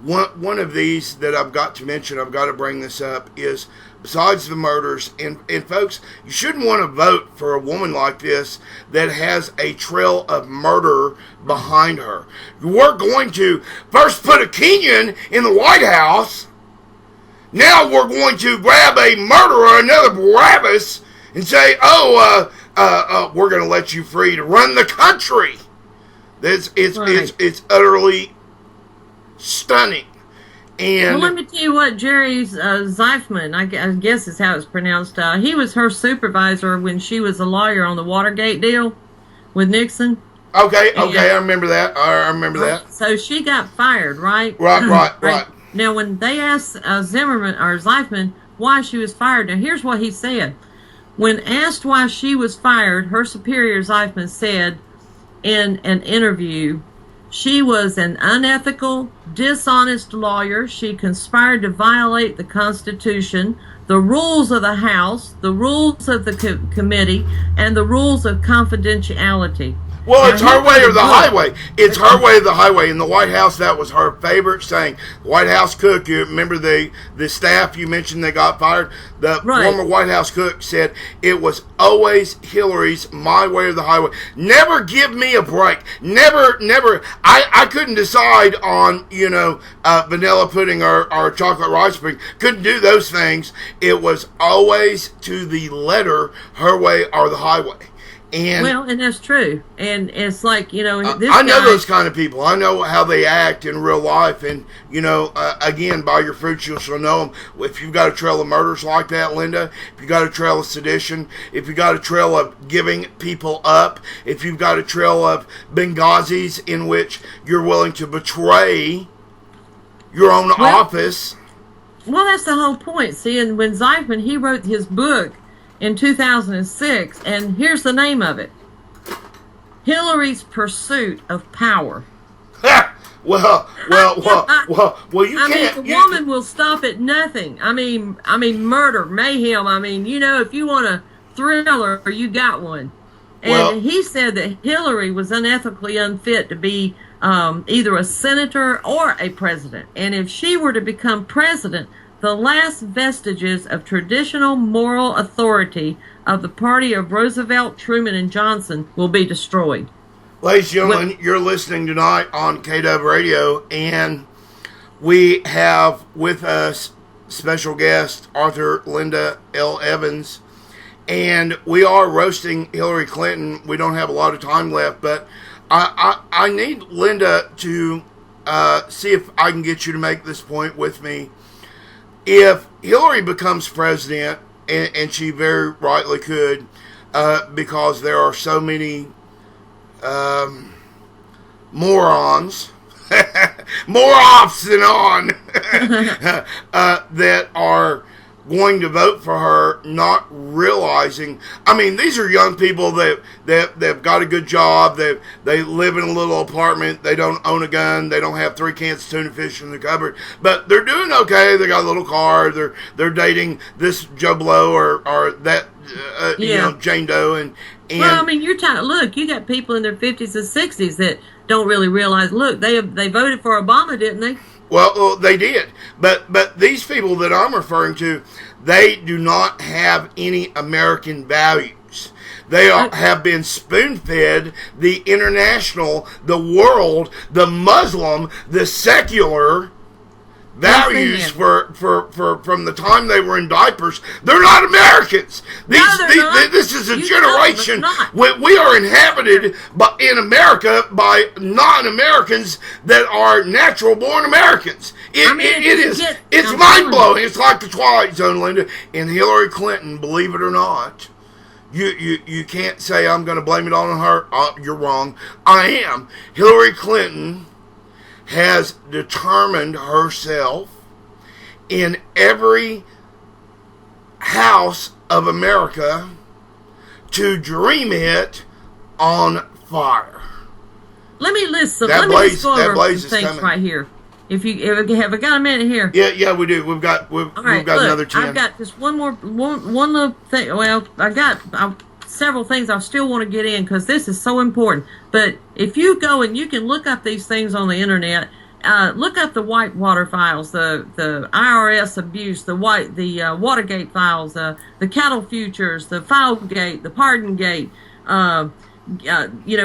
One of these that I've got to mention, I've got to bring this up, is besides the murders, and folks, you shouldn't want to vote for a woman like this that has a trail of murder behind her. We're going to first put a Kenyan in the White House. Now we're going to grab a murderer, another Barabbas, and say, we're going to let you free to run the country. It's utterly stunning. And well, let me tell you what, Jerry Zeifman, I guess is how it's pronounced, he was her supervisor when she was a lawyer on the Watergate deal with Nixon. Okay, I remember that. I remember that. So she got fired, right? Right. Now, when they asked Zimmerman or Zeifman why she was fired, now here's what he said. When asked why she was fired, her superior Zeifman said in an interview, she was an unethical, dishonest lawyer. She conspired to violate the Constitution, the rules of the House, the rules of the committee, and the rules of confidentiality. Well, it's her way or the highway. It's her way or the highway. In the White House, that was her favorite saying. White House cook, you remember the staff you mentioned that got fired? The former White House cook said it was always Hillary's my way or the highway. Never give me a break. Never. I couldn't decide on, vanilla pudding or chocolate rice pudding. Couldn't do those things. It was always to the letter her way or the highway. And that's true. And it's like, this I know those kind of people. I know how they act in real life. And, again, by your fruits you shall know them. If you've got a trail of murders like that, Linda, if you've got a trail of sedition, if you've got a trail of giving people up, if you've got a trail of Benghazis in which you're willing to betray your own office. Well, that's the whole point. See, and when Zeifman, he wrote his book in 2006, and here's the name of it: Hillary's Pursuit of Power. well, you can't. The woman will stop at nothing. I mean, murder, mayhem. If you want a thriller, you got one. And he said that Hillary was unethically unfit to be either a senator or a president. And if she were to become president, the last vestiges of traditional moral authority of the party of Roosevelt, Truman, and Johnson will be destroyed. Ladies and gentlemen, you're listening tonight on KW Radio, and we have with us special guest Arthur Linda L. Evans, and we are roasting Hillary Clinton. We don't have a lot of time left, but I need Linda to see if I can get you to make this point with me. If Hillary becomes president, and she very rightly could, because there are so many morons, more offs than on, that are going to vote for her, not realizing. I mean, these are young people they've got a good job. They live in a little apartment. They don't own a gun. They don't have 3 cans of tuna fish in the cupboard, but they're doing okay. They got a little car. They're dating this Joe Blow or that Jane Doe and. Well, I mean, look, you got people in their 50s and 60s that don't really realize. Look, they voted for Obama, didn't they? Well, they did, but these people that I'm referring to, they do not have any American values. They have been spoon-fed the international, the world, the Muslim, the secular values from the time they were in diapers. They're not Americans. This is a generation. We are inhabited in America by non-Americans that are natural-born Americans. It's mind-blowing. It's like the Twilight Zone, Linda. And Hillary Clinton, believe it or not, you can't say I'm going to blame it on her. You're wrong. I am. Hillary Clinton has determined herself in every house of America to dream it on fire. Let me list some. Let me just go over some things right here. If you have got a minute here. Yeah, we do. We've got another 10. I've got just one little thing. Well, I've several things I still want to get in because this is so important. But if you go and you can look up these things on the internet, look up the Whitewater files, the IRS abuse, the Watergate files, the cattle futures, the Filegate, the Pardongate,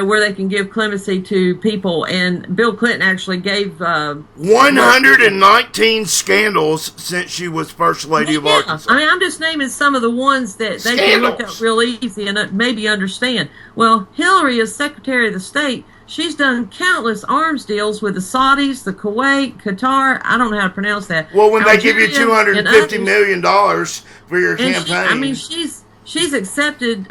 where they can give clemency to people. And Bill Clinton actually gave 119 scandals since she was First Lady of Arkansas. I mean, I'm just naming some of the ones that they can look up real easy and maybe understand. Well, Hillary, as Secretary of the State, she's done countless arms deals with the Saudis, the Kuwait, Qatar. I don't know how to pronounce that. Well, when Algeria, they give you $250 million for your campaign. She's accepted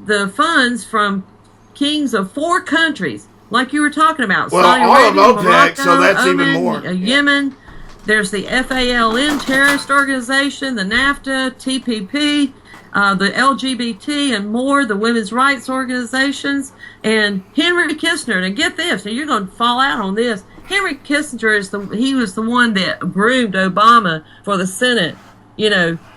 the funds from kings of 4 countries, like you were talking about. Well, Saudi all Arabia, of OPEC, Morocco, so that's Oman, even more. Yemen. There's the FALN terrorist organization, the NAFTA, TPP, the LGBT and more, the women's rights organizations, and Henry Kissinger. Now get this, and you're going to fall out on this. Henry Kissinger he was the one that groomed Obama for the Senate,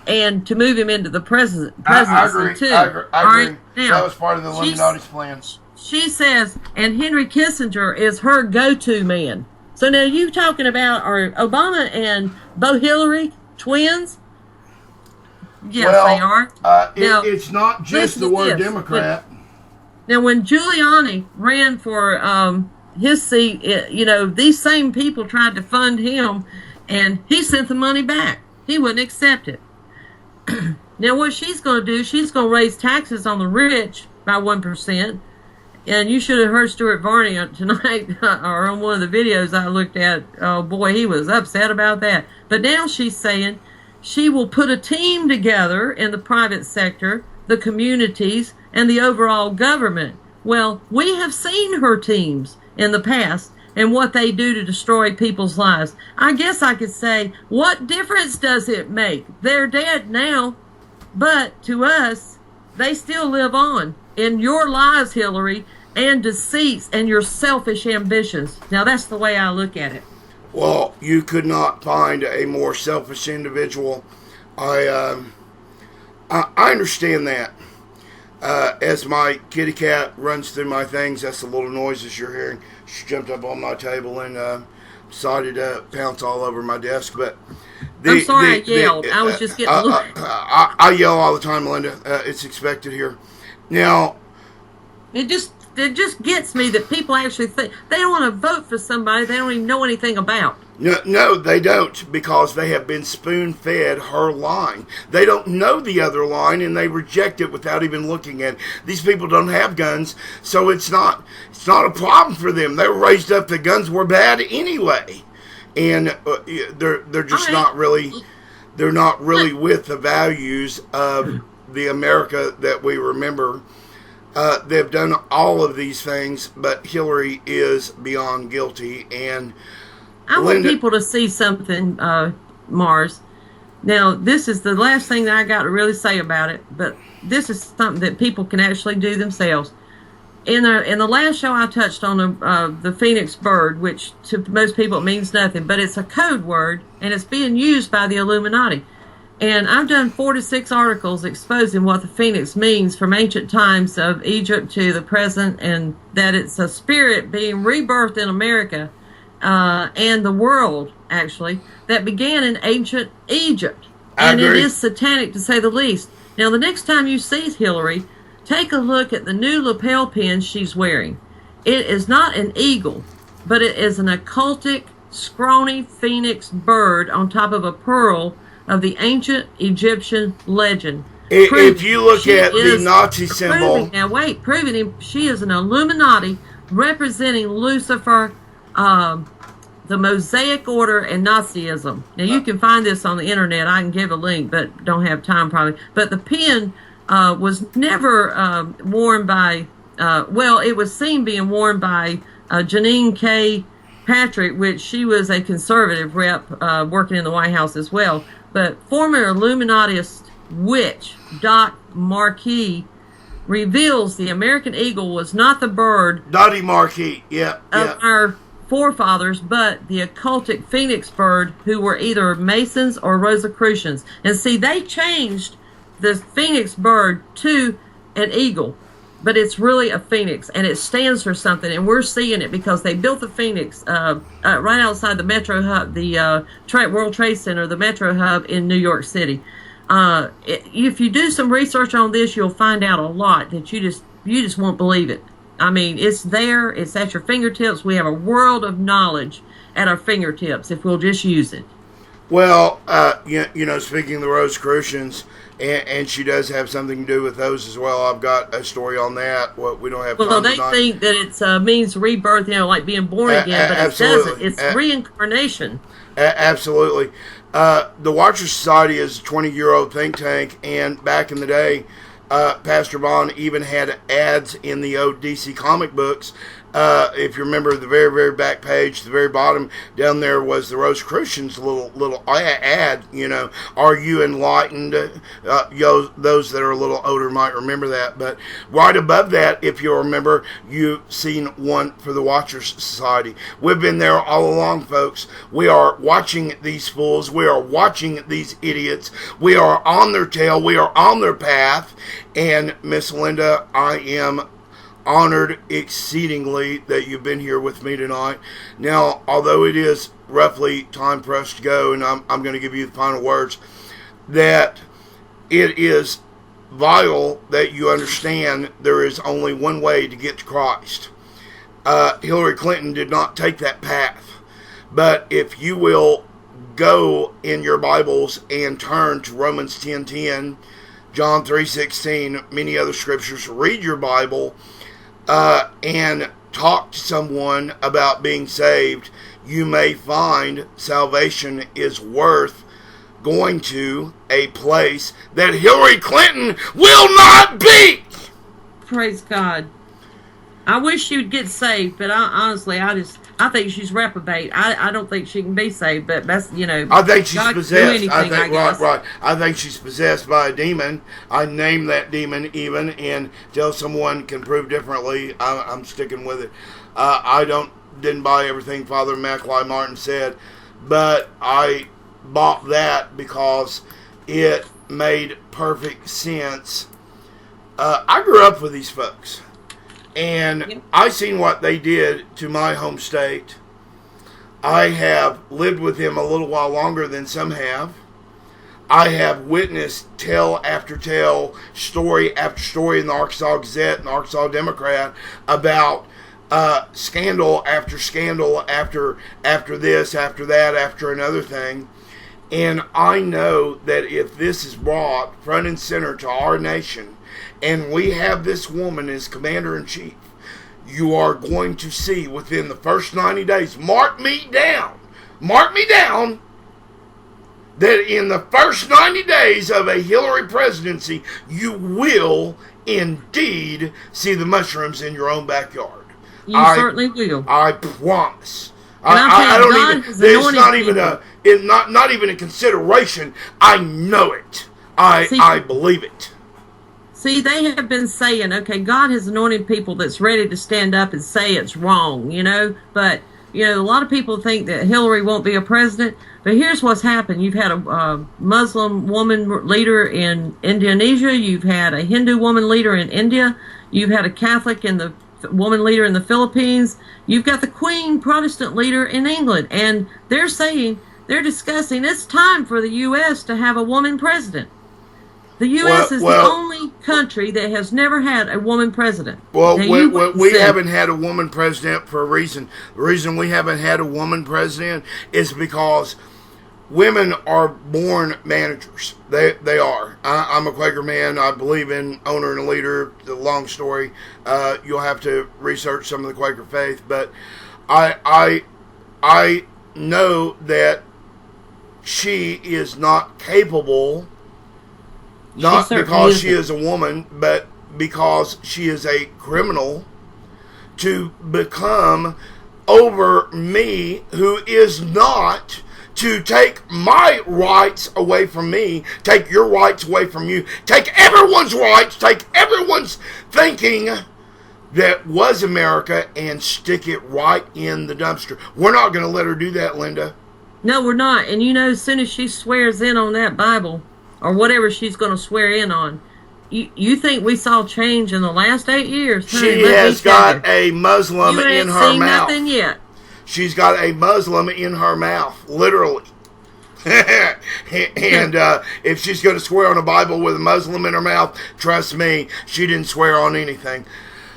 and to move him into the presidency I agree. too. I agree. Right? Now, that was part of the Illuminati's plan. She says, and Henry Kissinger is her go-to man. So now you talking about, are Obama and Bo Hillary twins? Yes, they are. It's not just the word Democrat. Now, when Giuliani ran for his seat, these same people tried to fund him, and he sent the money back. He wouldn't accept it. Now, what she's going to do, she's going to raise taxes on the rich by 1%. And you should have heard Stuart Varney tonight, or on one of the videos I looked at. Oh, boy, he was upset about that. But now she's saying she will put a team together in the private sector, the communities, and the overall government. Well, we have seen her teams in the past and what they do to destroy people's lives. I guess I could say, what difference does it make? They're dead now, but to us, they still live on in your lives, Hillary, and deceits and your selfish ambitions. Now, that's the way I look at it. Well, you could not find a more selfish individual. I understand that. As my kitty cat runs through my things, that's the little noises you're hearing. She jumped up on my table and decided to pounce all over my desk. But I'm sorry I yelled. I was just getting. I yell all the time, Linda. It's expected here. Now, it just gets me that people actually think they don't want to vote for somebody they don't even know anything about. No, they don't, because they have been spoon-fed her line. They don't know the other line, and they reject it without even looking at it. These people don't have guns, so it's not a problem for them. They were raised up that guns were bad anyway, and they're just not really with the values of the America that we remember. They've done all of these things, but Hillary is beyond guilty. And I want people to see something, Mars. Now, this is the last thing that I got to really say about it, but this is something that people can actually do themselves. In the last show, I touched on the phoenix bird, which to most people it means nothing, but it's a code word, and it's being used by the Illuminati. And I've done 4 to 6 articles exposing what the phoenix means from ancient times of Egypt to the present, and that it's a spirit being rebirthed in America and the world, actually, that began in ancient Egypt. And it is satanic, to say the least. Now, the next time you see Hillary, take a look at the new lapel pin she's wearing. It is not an eagle, but it is an occultic, scrawny phoenix bird on top of a pearl of the ancient Egyptian legend. If you look at the Nazi symbol... Proving she is an Illuminati representing Lucifer, the Mosaic Order, and Nazism. Now, you can find this on the internet. I can give a link, but don't have time probably. But the pin was never worn by... it was seen being worn by Janine K. Patrick, which she was a conservative rep working in the White House as well. But former Illuminatist witch Doc Marquis reveals the American eagle was not the bird Dottie Marquis, of our forefathers, but the occultic phoenix bird who were either Masons or Rosicrucians. And see, they changed the phoenix bird to an eagle, but it's really a phoenix, and it stands for something, and we're seeing it because they built the phoenix right outside the Metro Hub, the World Trade Center, the Metro Hub in New York City. If you do some research on this, you'll find out a lot that you just won't believe it. I mean, it's there. It's at your fingertips. We have a world of knowledge at our fingertips if we'll just use it. Well, speaking of the Rosicrucians, and she does have something to do with those as well. I've got a story on that. We don't have time Well, they think that it means rebirth, like being born again, but it doesn't. It's reincarnation. Absolutely. The Watcher Society is a 20-year-old think tank, and back in the day, Pastor Bond even had ads in the old DC comic books. If you remember the very, very back page, the very bottom down there was the Rosicrucians little ad, are you enlightened? Those that are a little older might remember that. But right above that, if you'll remember, you've seen one for the Watchers Society. We've been there all along, folks. We are watching these fools. We are watching these idiots. We are on their tail. We are on their path. And Miss Linda, I am honored exceedingly that you've been here with me tonight. Now, although it is roughly time for us to go, and I'm going to give you the final words, that it is vital that you understand there is only one way to get to Christ. Hillary Clinton did not take that path. But if you will go in your Bibles and turn to Romans 10:10, John 3:16, many other scriptures, read your Bible, and talk to someone about being saved, you may find salvation is worth going to a place that Hillary Clinton will not be. Praise God. I wish she would get saved, but honestly, I think she's reprobate. I don't think she can be saved, but that's, I think she's God possessed. Anything, Right. I think she's possessed by a demon. I name that demon even, and till someone can prove differently, I'm sticking with it. I didn't buy everything Father Macaulay Martin said, but I bought that because it made perfect sense. I grew up with these folks. And I seen what they did to my home state. I have lived with them a little while longer than some have. I have witnessed tale after tale, story after story in the Arkansas Gazette and the Arkansas Democrat about scandal after scandal after this, after that, after another thing. And I know that if this is brought front and center to our nation, and we have this woman as commander-in-chief, you are going to see within the first 90 days, mark me down, that in the first 90 days of a Hillary presidency, you will indeed see the mushrooms in your own backyard. You certainly will. I promise. And I'm I saying don't God even. has It's not anointed even people. not even a consideration. I know it. See, I believe it. See, they have been saying, okay, God has anointed people that's ready to stand up and say it's wrong, But, a lot of people think that Hillary won't be a president. But here's what's happened. You've had a Muslim woman leader in Indonesia. You've had a Hindu woman leader in India. You've had a Catholic and the woman leader in the Philippines. You've got the Queen Protestant leader in England. And they're discussing it's time for the U.S. to have a woman president. The U.S. is the only country that has never had a woman president. Well, we haven't had a woman president for a reason. The reason we haven't had a woman president is because women are born managers. They are. I'm a Quaker man. I believe in owner and a leader. The long story. You'll have to research some of the Quaker faith, but I know that she is not capable. Not because she is a woman, but because she is a criminal, to become over me, who is not, to take my rights away from me, take your rights away from you, take everyone's rights, take everyone's thinking that was America, and stick it right in the dumpster. We're not going to let her do that, Linda. No, we're not. And as soon as she swears in on that Bible, or whatever she's going to swear in on, you think we saw change in the last 8 years? She has got a Muslim in her seen mouth. Nothing yet. She's got a Muslim in her mouth, literally. And if she's going to swear on a Bible with a Muslim in her mouth, trust me, she didn't swear on anything.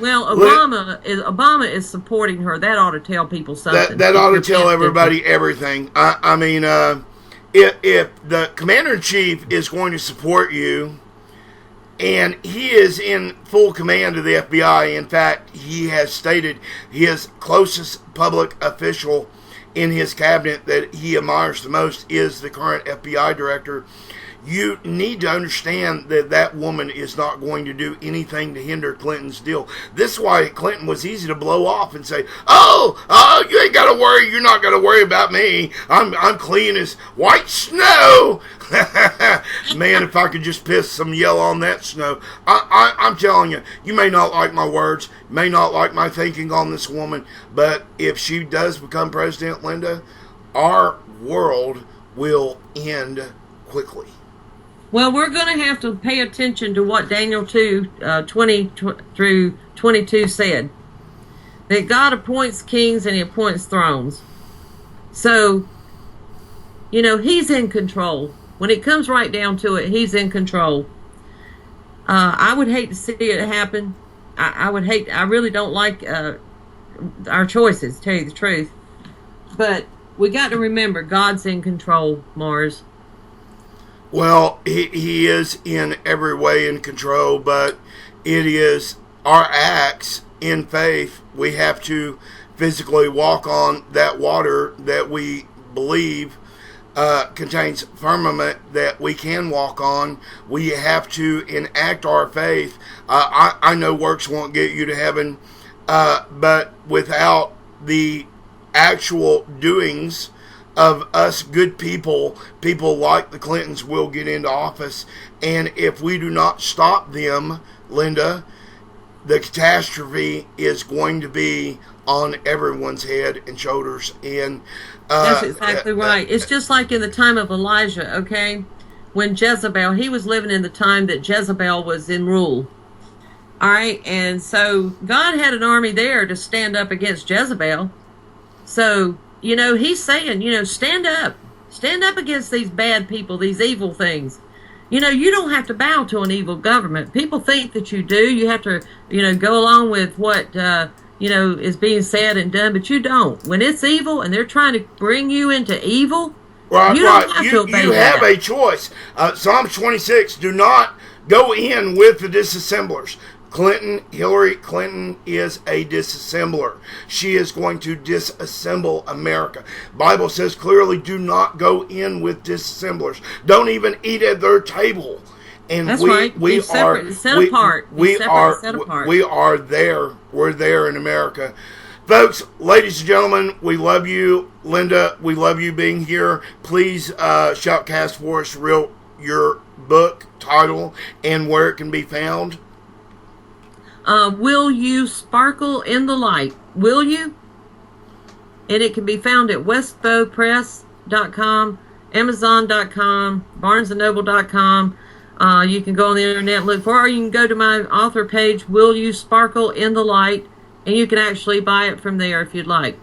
Well, Obama is supporting her. That ought to tell people something. That ought to tell everybody everything. I mean, if the commander-in-chief is going to support you, and he is in full command of the FBI, in fact, he has stated his closest public official in his cabinet that he admires the most is the current FBI director, you need to understand that that woman is not going to do anything to hinder Clinton's deal. This is why Clinton was easy to blow off and say, oh, you ain't got to worry. You're not going to worry about me. I'm clean as white snow. Man, if I could just piss some yellow on that snow. I'm telling you, you may not like my words, may not like my thinking on this woman, but if she does become president, Linda, our world will end quickly. Well, we're going to have to pay attention to what Daniel 2, 20 through 22 said. That God appoints kings and he appoints thrones. So, he's in control. When it comes right down to it, he's in control. I would hate to see it happen. I really don't like our choices, to tell you the truth. But we got to remember, God's in control, Mars. Well, he is in every way in control, but it is our acts in faith. We have to physically walk on that water that we believe contains firmament that we can walk on. We have to enact our faith. I know works won't get you to heaven, but without the actual doings of us good people like the Clintons will get into office. And if we do not stop them, Linda, the catastrophe is going to be on everyone's head and shoulders. And that's exactly right. It's just like in the time of Elijah, okay? When Jezebel, he was living in the time that Jezebel was in rule. All right? And so God had an army there to stand up against Jezebel. So he's saying, stand up. Stand up against these bad people, these evil things. You don't have to bow to an evil government. People think that you do. You have to, go along with what, is being said and done, but you don't. When it's evil and they're trying to bring you into evil, you don't have to obey that. You have a choice. Psalm 26, do not go in with the disassemblers. Hillary Clinton is a disassembler. She is going to disassemble America. Bible says clearly, do not go in with disassemblers. Don't even eat at their table. And that's right. We are set apart. We are there. We're there in America. Folks, ladies and gentlemen, we love you. Linda, we love you being here. Please shoutcast for us your book title and where it can be found. Will You Sparkle in the Light? Will you? And it can be found at westbowpress.com, amazon.com, barnesandnoble.com. You can go on the internet and look for it, or you can go to my author page, Will You Sparkle in the Light, and you can actually buy it from there if you'd like.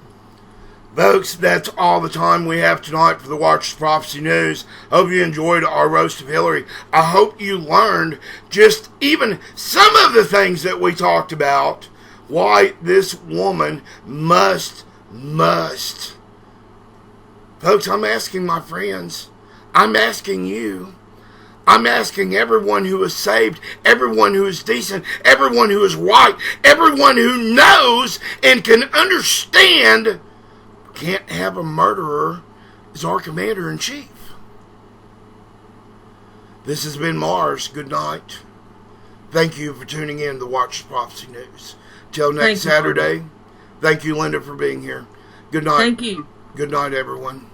Folks, that's all the time we have tonight for the Watchers Prophecy News. Hope you enjoyed our roast of Hillary. I hope you learned just even some of the things that we talked about, why this woman must. Folks, I'm asking my friends. I'm asking you. I'm asking everyone who is saved, everyone who is decent, everyone who is right, everyone who knows and can understand. Can't have a murderer as our commander-in-chief. This has been Mars. Good night. Thank you for tuning in to the Watchers Prophecy News. Till next Saturday. Thank you, Linda, for being here. Good night. Thank you. Good night, everyone.